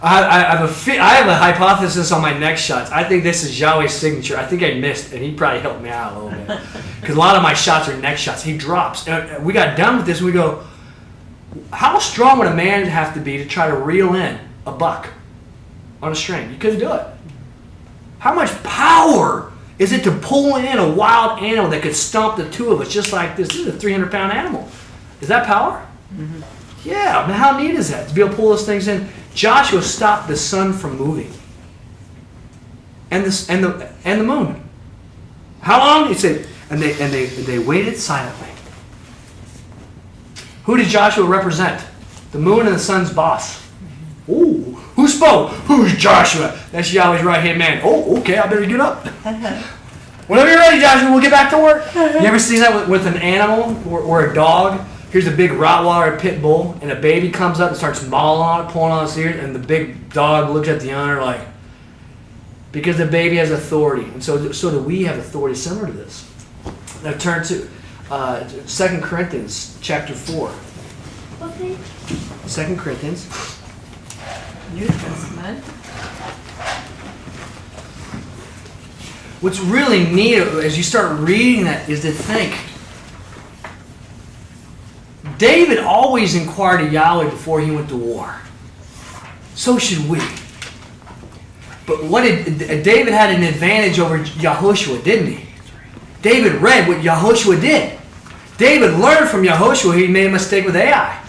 S1: I have a hypothesis on my neck shots. I think this is Yahweh's signature. I think I missed, and he probably helped me out a little bit. Because a lot of my shots are neck shots. He drops. And we got done with this, and we go, how strong would a man have to be to try to reel in a buck on a string? You couldn't do it. How much power is it to pull in a wild animal that could stomp the two of us just like this? This is a 300-pound animal. Is that power? Mm-hmm. Yeah, I mean, how neat is that to be able to pull those things in? Joshua stopped the sun from moving, and the moon. How long? He said, and they waited silently. Who did Joshua represent? The moon and the sun's boss. Ooh, who spoke? Who's Joshua? That's Yahweh's right hand man. Oh, okay, I better get up. Whenever you're ready, Joshua, we'll get back to work. You ever seen that with an animal or a dog? Here's a big Rottweiler, a pit bull, and a baby comes up and starts mauling on it, pulling on its ears, and the big dog looks at the owner like, because the baby has authority. And so do we have authority similar to this. Now turn to 2 Corinthians chapter 4.
S4: Okay.
S1: 2 Corinthians.
S3: New Testament.
S1: What's really neat as you start reading that is to think, David always inquired of Yahweh before he went to war. So should we. But David had an advantage over Yahoshua, didn't he? David read what Yahoshua did. David learned from Yahoshua he made a mistake with Ai.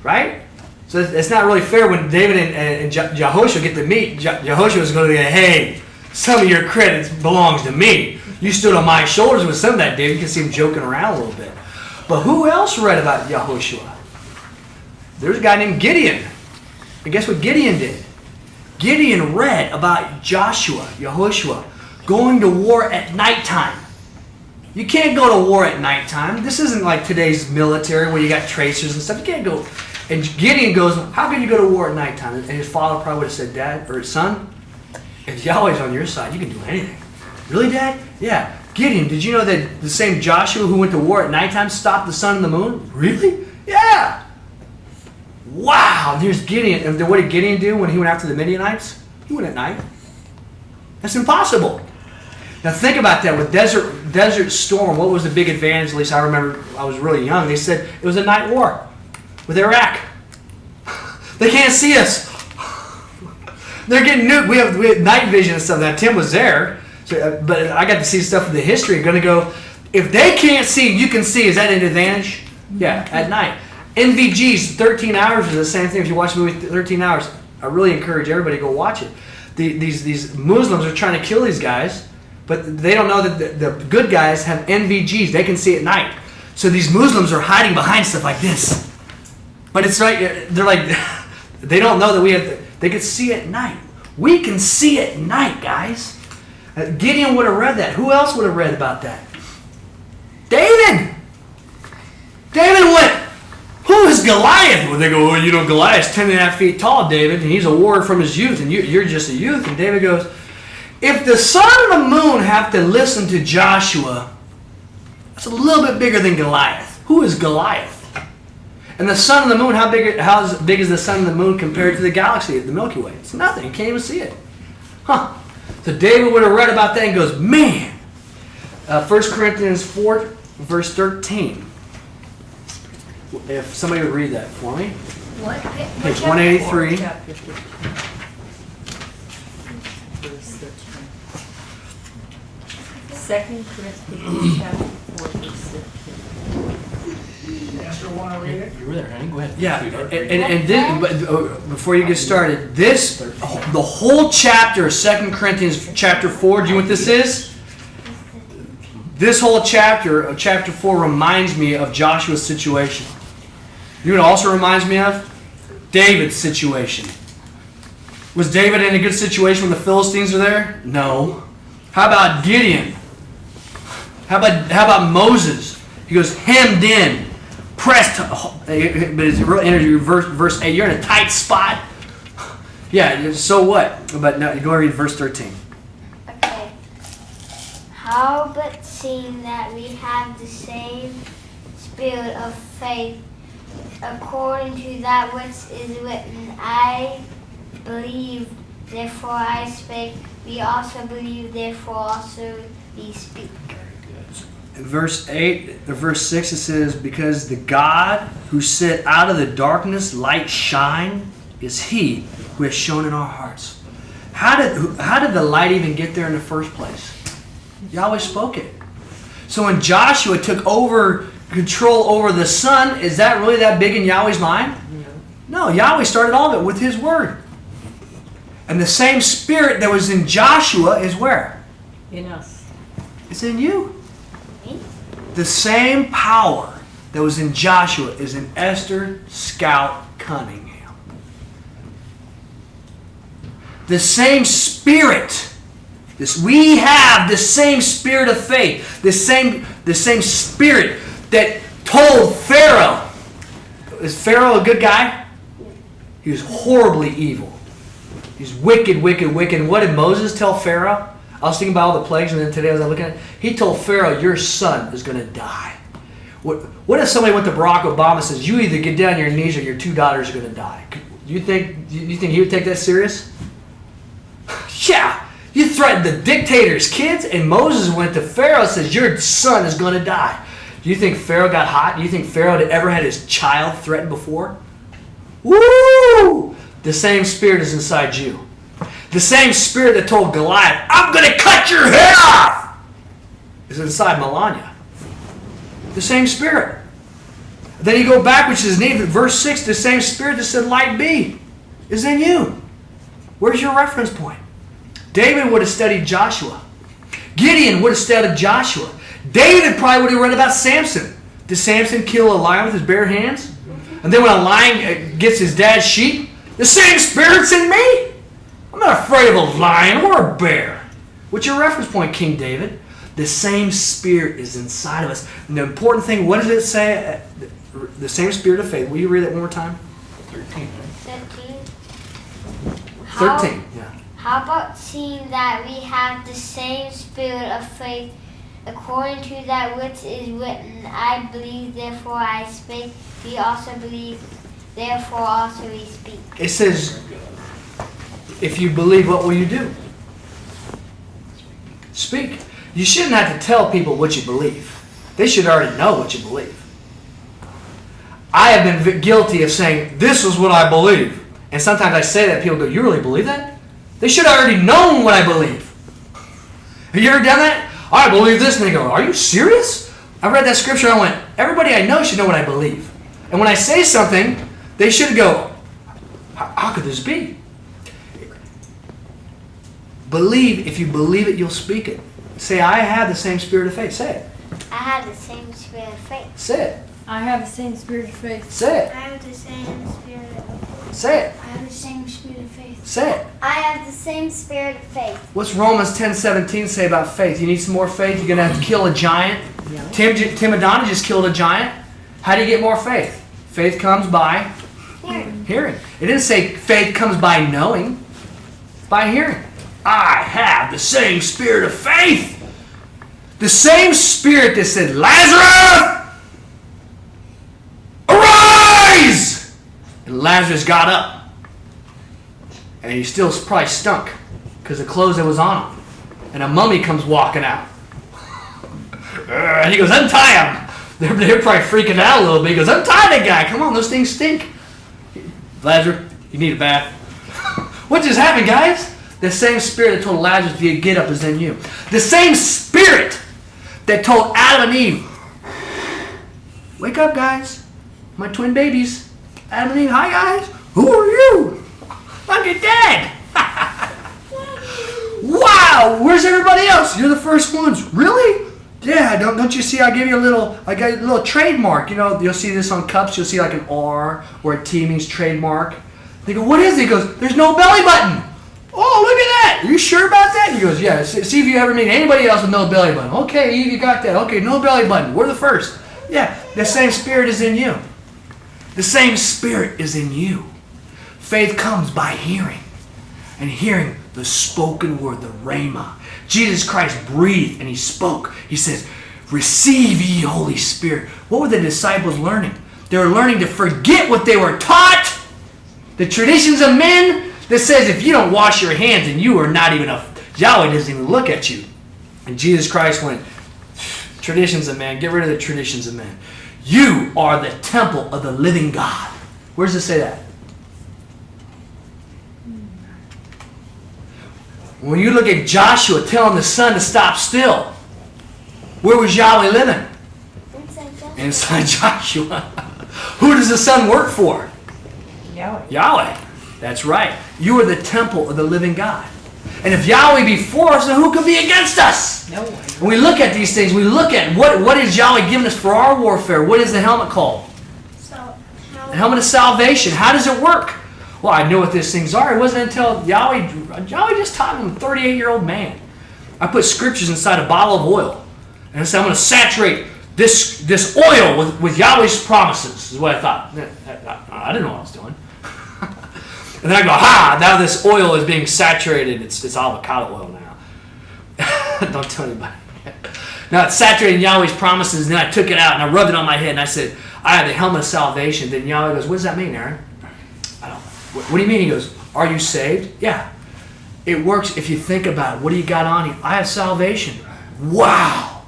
S1: Right? So it's not really fair when David and Yahoshua get to meet. Yahoshua is going to go, hey, some of your credit belongs to me. You stood on my shoulders with some of that, David. You can see him joking around a little bit. But who else read about Yahoshua? There's a guy named Gideon. And guess what Gideon did? Gideon read about Yahoshua, going to war at nighttime. You can't go to war at nighttime. This isn't like today's military where you got tracers and stuff. You can't go. And Gideon goes, how can you go to war at nighttime? And his father probably would have said, Dad, or son, if Yahweh's on your side, you can do anything. Really, Dad? Yeah. Gideon, did you know that the same Joshua who went to war at nighttime stopped the sun and the moon? Really? Yeah. Wow. And here's Gideon. And then what did Gideon do when he went after the Midianites? He went at night. That's impossible. Now think about that. With Desert Storm, what was the big advantage? At least I remember I was really young. They said it was a night war with Iraq. They can't see us. They're getting nuked. We have night vision and stuff. Now Tim was there, so, but I got to see stuff in the history. I'm going to go, if they can't see, you can see. Is that an advantage? Yeah, at night. NVG's 13 hours is the same thing. If you watch the movie 13 hours, I really encourage everybody to go watch it. These Muslims are trying to kill these guys, but they don't know that the good guys have NVGs. They can see at night. So these Muslims are hiding behind stuff like this. But it's right. They're like, they don't know that they can see at night. We can see at night, guys. Gideon would have read that. Who else would have read about that? David. David went, who is Goliath? Well, they go, well, you know, Goliath's 10.5 feet tall, David, and he's a warrior from his youth, and you're just a youth. And David goes, if the sun and the moon have to listen to Joshua, that's a little bit bigger than Goliath. Who is Goliath? And the sun and the moon, how big is the sun and the moon compared to the galaxy, the Milky Way? It's nothing. You can't even see it. Huh. So David would have read about that and goes, man. 1 Corinthians 4, verse 13. If somebody would read that for me.
S5: What?
S1: Page 183.
S3: Chapter 15. Verse 13. 2 Corinthians chapter 4, verse 13.
S2: Pastor, want to read it? You were there, honey. Go ahead.
S1: Yeah, and this, but before you get started, this, the whole chapter, 2 Corinthians chapter 4, do you know what this is? This whole chapter, chapter 4, reminds me of Joshua's situation. You know what it also reminds me of? David's situation. Was David in a good situation when the Philistines were there? No. How about Gideon? How about Moses? He goes hemmed in, pressed. But it's real energy. Verse 8. You're in a tight spot. Yeah. So what? But now you go read verse 13.
S4: Okay. How but seeing that we have the same spirit of faith, according to that which is written, I believe, therefore I spake. We also believe, therefore also we speak.
S1: In verse 8, or verse 6, it says, because the God who said out of the darkness light shine is he who has shone in our hearts. How did the light even get there in the first place? Yahweh spoke it. So when Joshua took over control over the sun, is that really that big in Yahweh's mind? No, Yahweh started all of it with his word. And the same spirit that was in Joshua is where?
S3: In us.
S1: It's in you. The same power that was in Joshua is in Esther Scout Cunningham. The same spirit. We have the same spirit of faith. The same spirit that told Pharaoh. Is Pharaoh a good guy? He was horribly evil. He's wicked, wicked, wicked. And what did Moses tell Pharaoh? I was thinking about all the plagues, and then today as I was looking at it, he told Pharaoh, your son is going to die. What if somebody went to Barack Obama and says, you either get down on your knees or your two daughters are going to die? You think he would take that serious? Yeah. You threatened the dictator's kids, and Moses went to Pharaoh and says, your son is going to die. Do you think Pharaoh got hot? Do you think Pharaoh had ever had his child threatened before? Woo! The same spirit is inside you. The same spirit that told Goliath, I'm going to cut your head off, is inside Melania. The same spirit. Then you go back, which is neat, verse 6, the same spirit that said, light be, is in you. Where's your reference point? David would have studied Joshua. Gideon would have studied Joshua. David probably would have read about Samson. Did Samson kill a lion with his bare hands? And then when a lion gets his dad's sheep, the same spirit's in me. I'm not afraid of a lion or a bear. What's your reference point, King David? The same spirit is inside of us. And the important thing, what does it say? The same spirit of faith. Will you read that one more time?
S2: 13, right?
S1: 13. Yeah.
S6: How about seeing that we have the same spirit of faith, according to that which is written, I believe, therefore I speak. We also believe, therefore also we speak.
S1: It says, if you believe, what will you do? Speak. You shouldn't have to tell people what you believe. They should already know what you believe. I have been guilty of saying, this is what I believe. And sometimes I say that, people go, you really believe that? They should have already known what I believe. Have you ever done that? I believe this. And they go, are you serious? I read that scripture and I went, everybody I know should know what I believe. And when I say something, they should go, how could this be? Believe. If you believe it, you'll speak it. Say, I have the same spirit of faith. Say it.
S6: I have the same spirit of faith.
S1: Say it.
S5: I have the same spirit of faith.
S1: Say it.
S6: I have the same spirit of faith.
S1: Say it.
S6: I have the same spirit of faith.
S1: Say it.
S4: I have the same spirit of faith.
S1: What's Romans 10:17 say about faith? You need some more faith? You're going to have to kill a giant?
S3: Yeah.
S1: Tim Adonna just killed a giant. How do you get more faith? Faith comes by hearing. It didn't say faith comes by knowing. By hearing. I have the same spirit of faith. The same spirit that said, Lazarus, arise! And Lazarus got up. And he still probably stunk because the clothes that was on him. And a mummy comes walking out. And he goes, untie him. They're probably freaking out a little bit. He goes, untie the guy. Come on, those things stink. Lazarus, you need a bath. What just happened, guys? The same spirit that told Lazarus to get up is in you. The same spirit that told Adam and Eve, wake up, guys. My twin babies. Adam and Eve, hi, guys. Who are you? I'm your dad. Wow, where's everybody else? You're the first ones. Really? Yeah, don't you see I got a little trademark. You know, you'll see this on cups. You'll see like an R or a T means trademark. They go, what is it? He goes, there's no belly button. Oh, look at that. Are you sure about that? He goes, yeah. See if you ever meet anybody else with no belly button. Okay, Eve, you got that. Okay, no belly button. We're the first. Yeah, the same spirit is in you. The same spirit is in you. Faith comes by hearing. And hearing the spoken word, the rhema. Jesus Christ breathed and he spoke. He says, receive ye Holy Spirit. What were the disciples learning? They were learning to forget what they were taught. The traditions of men that says if you don't wash your hands and you are not even Yahweh doesn't even look at you. And Jesus Christ went, traditions of man, get rid of the traditions of men. You are the temple of the living God. Where does it say that? When you look at Joshua telling the sun to stop still, where was Yahweh living? Inside Joshua. Who does the sun work for?
S3: Yahweh.
S1: Yahweh. That's right. You are the temple of the living God. And if Yahweh be for us, then who could be against us?
S3: No one.
S1: When we look at these things, we look at what is Yahweh giving us for our warfare. What is the helmet called? The helmet of salvation. How does it work? Well, I know what these things are. It wasn't until Yahweh just taught me, I'm a 38-year-old man. I put scriptures inside a bottle of oil. And I said, I'm going to saturate this oil with Yahweh's promises, is what I thought. I didn't know what I was doing. And then I go, now this oil is being saturated. It's avocado oil now. Don't tell anybody. Now it's saturated in Yahweh's promises, and then I took it out and I rubbed it on my head and I said, I have the helmet of salvation. Then Yahweh goes, what does that mean, Aaron? I don't. What do you mean? He goes, are you saved? Yeah. It works if you think about it. What do you got on you? I have salvation. Wow.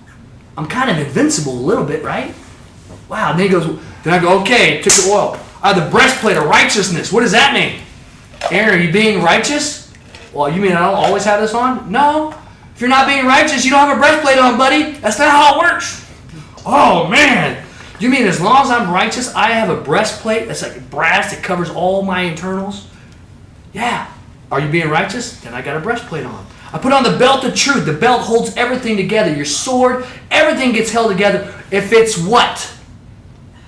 S1: I'm kind of invincible a little bit, right? Wow. And then he goes, then I go, okay, took the oil. I have the breastplate of righteousness. What does that mean? Aaron, are you being righteous? Well, you mean I don't always have this on? No. If you're not being righteous, you don't have a breastplate on, buddy. That's not how it works. Oh, man. You mean as long as I'm righteous, I have a breastplate that's like brass that covers all my internals? Yeah. Are you being righteous? Then I got a breastplate on. I put on the belt of truth. The belt holds everything together. Your sword, everything gets held together. If it's what?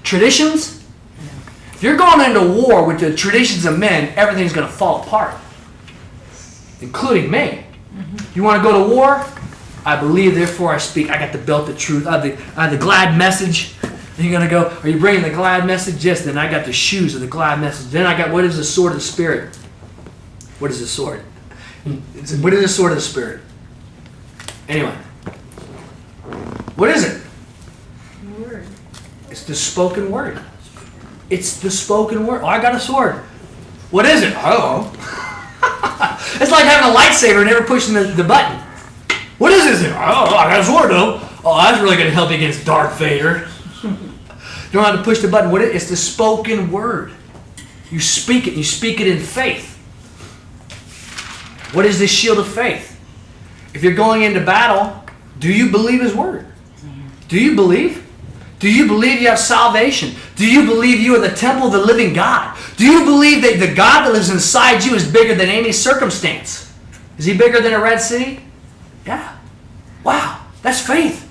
S1: Traditions? If you're going into war with the traditions of men, everything's going to fall apart. Including me. You want to go to war? I believe, therefore I speak. I got the belt of truth. I have the glad message. Then you're going to go, are you bringing the glad message? Yes. Then I got the shoes of the glad message. Then I got, what is the sword of the Spirit? What is the sword? What is the sword of the Spirit? Anyway. What is it?
S3: Word.
S1: It's the spoken word. It's the spoken word. Oh, I got a sword. What is it? Oh. It's like having a lightsaber and never pushing the button. What is this? Oh, I got a sword though. Oh, that's really going to help you against Darth Vader. You don't have to push the button. What is it? It's the spoken word. You speak it. You speak it in faith. What is this shield of faith? If you're going into battle, do you believe His word? Do you believe? Do you believe you have salvation? Do you believe you are the temple of the living God? Do you believe that the God that lives inside you is bigger than any circumstance? Is He bigger than a Red Sea? Yeah. Wow. That's faith.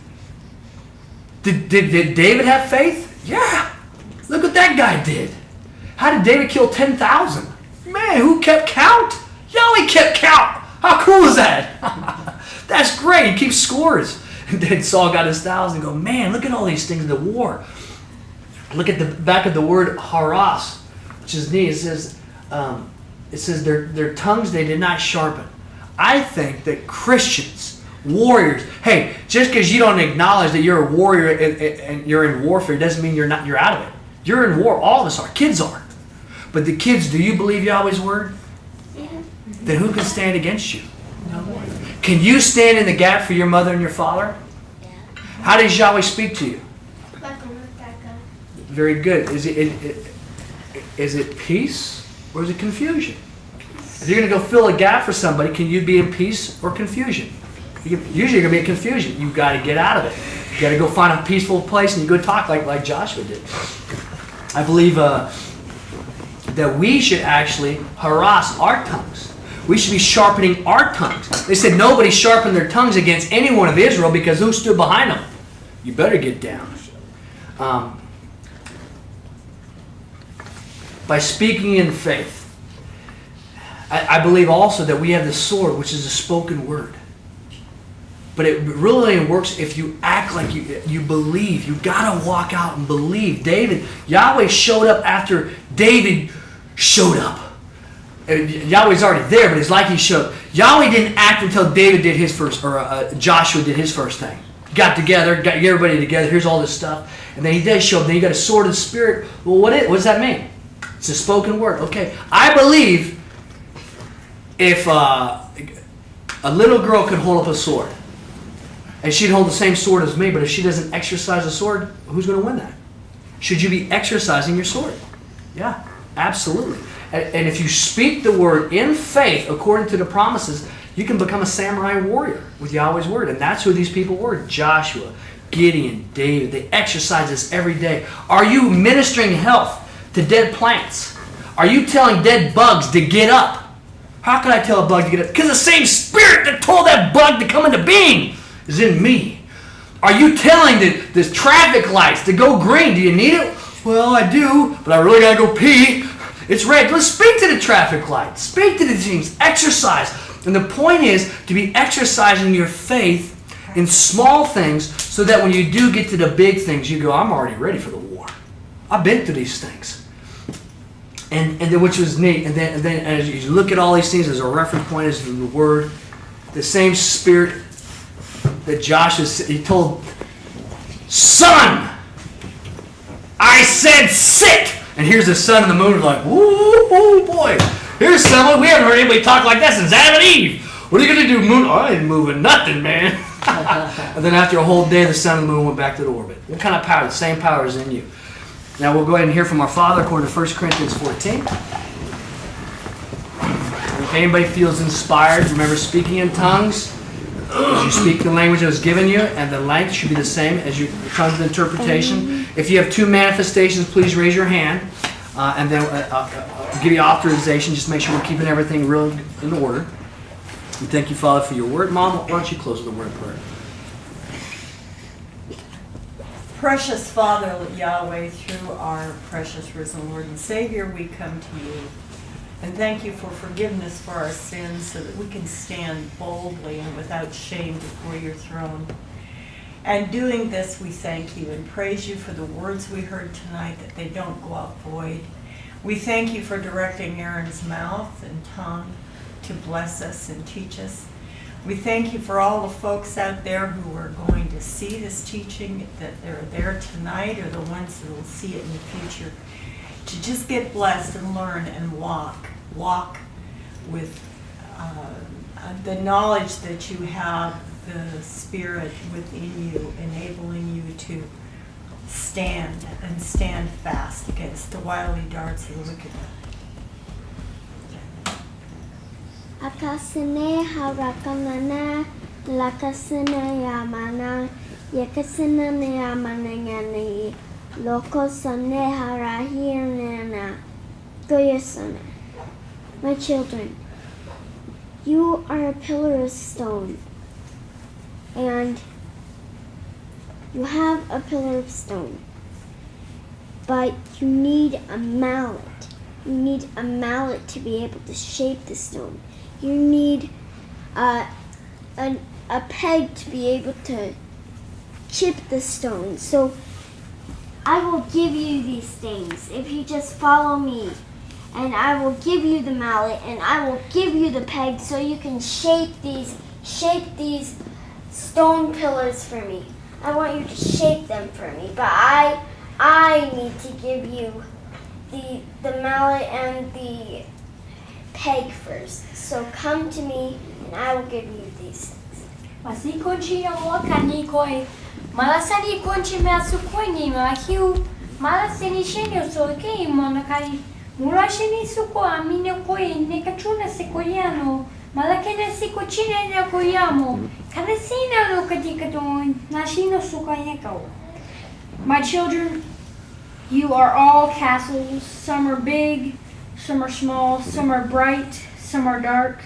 S1: Did David have faith? Yeah. Look what that guy did. How did David kill 10,000? Man, who kept count? Yahweh kept count. How cool is that? That's great. He keeps scores. And then Saul got his 1,000 and go, man, look at all these things in the war. Look at the back of the word haras, which is neat. It says their tongues they did not sharpen. I think that Christians, warriors, hey, just because you don't acknowledge that you're a warrior and you're in warfare doesn't mean you're out of it. You're in war. All of us are. Kids are. But the kids, do you believe Yahweh's word? Then who can stand against you?
S3: No one.
S1: Can you stand in the gap for your mother and your father?
S6: Yeah.
S1: How does Yahweh speak to you? Very good. Is it peace or is it confusion? If you're going to go fill a gap for somebody, can you be in peace or confusion? Usually you're going to be in confusion. You've got to get out of it. You've got to go find a peaceful place and you go talk like Joshua did. I believe that we should actually harass our tongues. We should be sharpening our tongues. They said nobody sharpened their tongues against any one of Israel because who stood behind them? You better get down. By speaking in faith. I believe also that we have the sword, which is the spoken word. But it really only works if you act like you believe. You got to walk out and believe. Yahweh showed up after David showed up. Yahweh's already there, but it's like he showed up. Yahweh didn't act until David did his first, or Joshua did his first thing. Got together, got everybody together, here's all this stuff. And then he does show up. Then you got a sword of the Spirit. Well, what does that mean? It's a spoken word. Okay, I believe if a little girl could hold up a sword, and she'd hold the same sword as me, but if she doesn't exercise the sword, who's going to win that? Should you be exercising your sword? Yeah, absolutely. And if you speak the word in faith, according to the promises, you can become a samurai warrior with Yahweh's word. And that's who these people were. Joshua, Gideon, David. They exercise this every day. Are you ministering health to dead plants? Are you telling dead bugs to get up? How can I tell a bug to get up? Because the same spirit that told that bug to come into being is in me. Are you telling the traffic lights to go green? Do you need it? Well, I do, but I really got to go pee. It's red. Let's speak to the traffic lights. Speak to the things. Exercise. And the point is to be exercising your faith in small things so that when you do get to the big things, you go, I'm already ready for the war. I've been through these things. And then, which was neat. And then as you look at all these things, as a reference point is the word, the same spirit that Joshua, he told, son, I said sit. And here's the sun and the moon like, woo, boy. Here's someone, we haven't heard anybody talk like that since Adam and Eve. What are you going to do, moon? Oh, I ain't moving nothing, man. And then after a whole day, the sun and the moon went back to the orbit. What kind of power? The same power is in you. Now we'll go ahead and hear from our Father according to 1 Corinthians 14. If anybody feels inspired, remember speaking in tongues. As you speak the language that was given you, and the length should be the same as your tongues of interpretation. If you have two manifestations, please raise your hand, and then I'll give you authorization. Just make sure we're keeping everything real in order. We thank you, Father, for your word. Mom, why don't you close with a word of prayer?
S3: Precious Father Yahweh, through our precious risen Lord and Savior, we come to you. And thank you for forgiveness for our sins so that we can stand boldly and without shame before your throne. And doing this, we thank you and praise you for the words we heard tonight, that they don't go out void. We thank you for directing Aaron's mouth and tongue to bless us and teach us. We thank you for all the folks out there who are going to see this teaching, that they're there tonight, or the ones that will see it in the future, to just get blessed and learn and walk with the knowledge that you have the Spirit within you, enabling you to stand and stand fast against the wily darts of the wicked one.
S4: Akasene harakanana lakasene yamana yakasene yamanangani lokosane harahirana goyasana. My children, you are a pillar of stone, and you have a pillar of stone, but you need a mallet. You need a mallet to be able to shape the stone. You need a peg to be able to chip the stone. So I will give you these things if you just follow me. And I will give you the mallet, and I will give you the peg so you can shape these stone pillars for me. I want you to shape them for me, but I need to give you the mallet and the peg first. So come to me, and I will give you these things.
S5: Masikonchi no wakani koi. Malasani konchi masukoni mahiu. Malasani shenyo soke monakai. Murashini suko amine koi nekachuna sekoyano. Malakene sikochine na koyamo. Kadesina no kadikaton. Nashino sukayeko. My children, you are all castles. Some are big, some are small, some are bright, some are dark.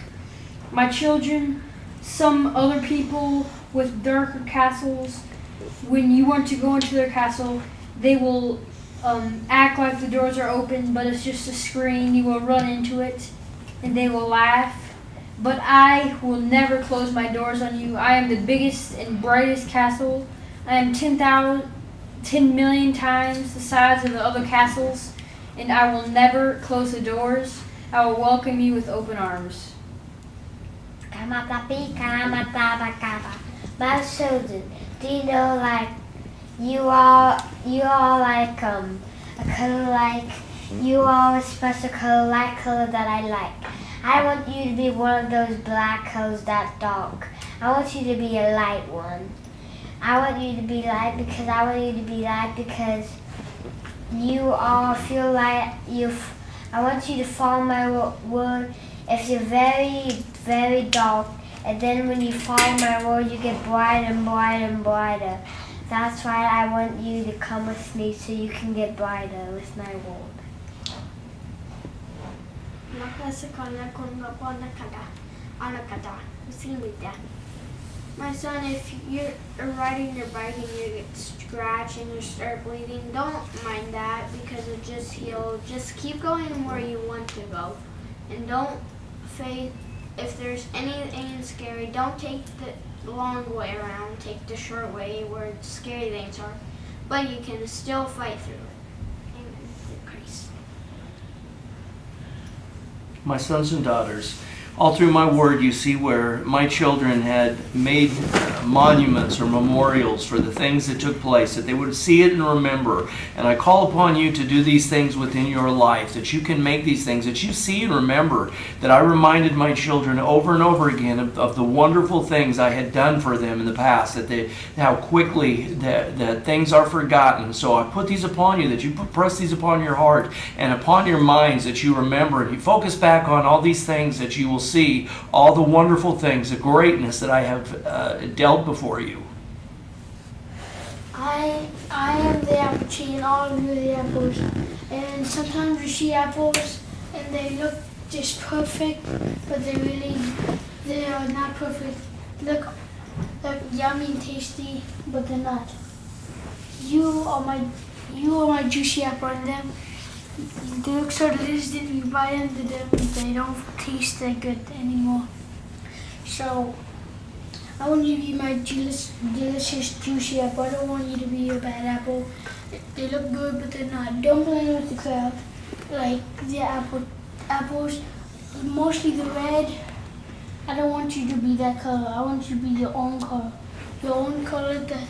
S5: My children, some other people with darker castles, when you want to go into their castle, they will act like the doors are open, but it's just a screen. You will run into it, and they will laugh. But I will never close my doors on you. I am the biggest and brightest castle. I am 10 million times the size of the other castles, and I will never close the doors. I will welcome you with open arms.
S6: My children, do you know, like, you all like a color, like, you all a special color, like color that I like. I want you to be one of those black colors that dark. I want you to be a light one. I want you to be light because I want you to be light because you all feel like I want you to follow my word. If you're very, very dark, and then when you follow my word, you get brighter and brighter and brighter. That's why I want you to come with me so you can get brighter with my word.
S4: My son, if you're riding your bike and you get scratched and you start bleeding, don't mind that because it just heals. Just keep going where you want to go. And don't faith, if there's anything scary, don't take the long way around. Take the short way where scary things are. But you can still fight through it. Amen. Through Christ.
S1: My sons and daughters, all through my word you see where my children had made monuments or memorials for the things that took place, that they would see it and remember. And I call upon you to do these things within your life, that you can make these things, that you see and remember, that I reminded my children over and over again of the wonderful things I had done for them in the past, that how quickly that things are forgotten. So I put these upon you, that you press these upon your heart and upon your minds, that you remember and you focus back on all these things, that you will see all the wonderful things, the greatness that I have dealt before you.
S4: I am the apple tree and all of you are the apples. And sometimes you see apples and they look just perfect, but they are not perfect. Look yummy and tasty, but they're not. You are my juicy apple, and them they look so delicious that you bite into them, they don't taste that good anymore. So
S7: I want you to be my delicious juicy apple. I don't want you to be a bad apple. They look good, but they're not. Don't blend with the crowd. Like the apples, mostly the red. I don't want you to be that color. I want you to be your own color. Your own color that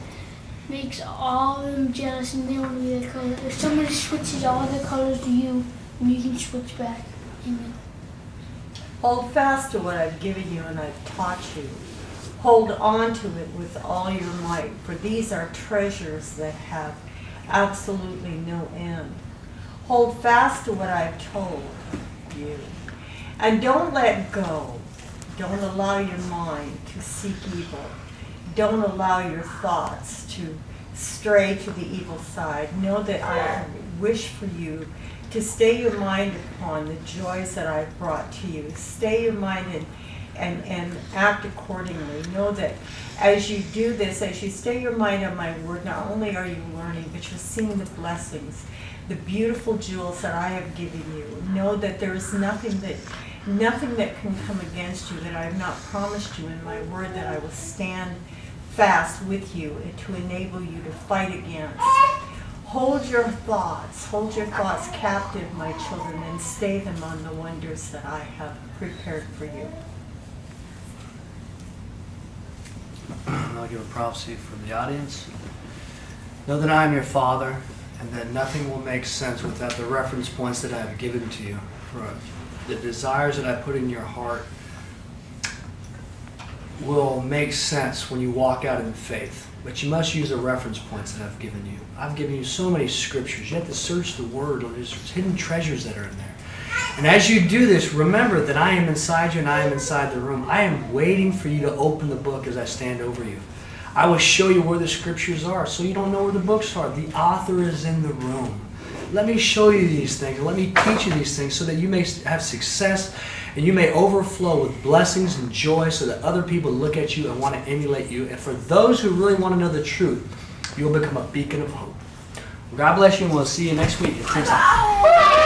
S7: makes all of them jealous and they want to be that color. If somebody switches all the colors to you, then you can switch back. Amen.
S3: Hold fast to what I've given you and I've taught you. Hold on to it with all your might, for these are treasures that have absolutely no end. Hold fast to what I've told you. And don't let go. Don't allow your mind to seek evil. Don't allow your thoughts to stray to the evil side. Know that I wish for you to stay your mind upon the joys that I've brought to you. Stay your mind and act accordingly. Know that as you do this, as you stay your mind on my word, not only are you learning, but you're seeing the blessings, the beautiful jewels that I have given you. Know that there is nothing that can come against you that I have not promised you in my word, that I will stand fast with you and to enable you to fight against. Hold your thoughts captive, my children, and stay them on the wonders that I have prepared for you.
S1: I'll give a prophecy from the audience. Know that I am your Father, and that nothing will make sense without the reference points that I have given to you. For the desires that I put in your heart will make sense when you walk out in faith. But you must use the reference points that I've given you. I've given you so many scriptures. You have to search the Word. There's hidden treasures that are in there. And as you do this, remember that I am inside you and I am inside the room. I am waiting for you to open the book as I stand over you. I will show you where the scriptures are so you don't know where the books are. The author is in the room. Let me show you these things. Let me teach you these things so that you may have success and you may overflow with blessings and joy so that other people look at you and want to emulate you. And for those who really want to know the truth, you'll become a beacon of hope. Well, God bless you, and we'll see you next week at 10 o'clock.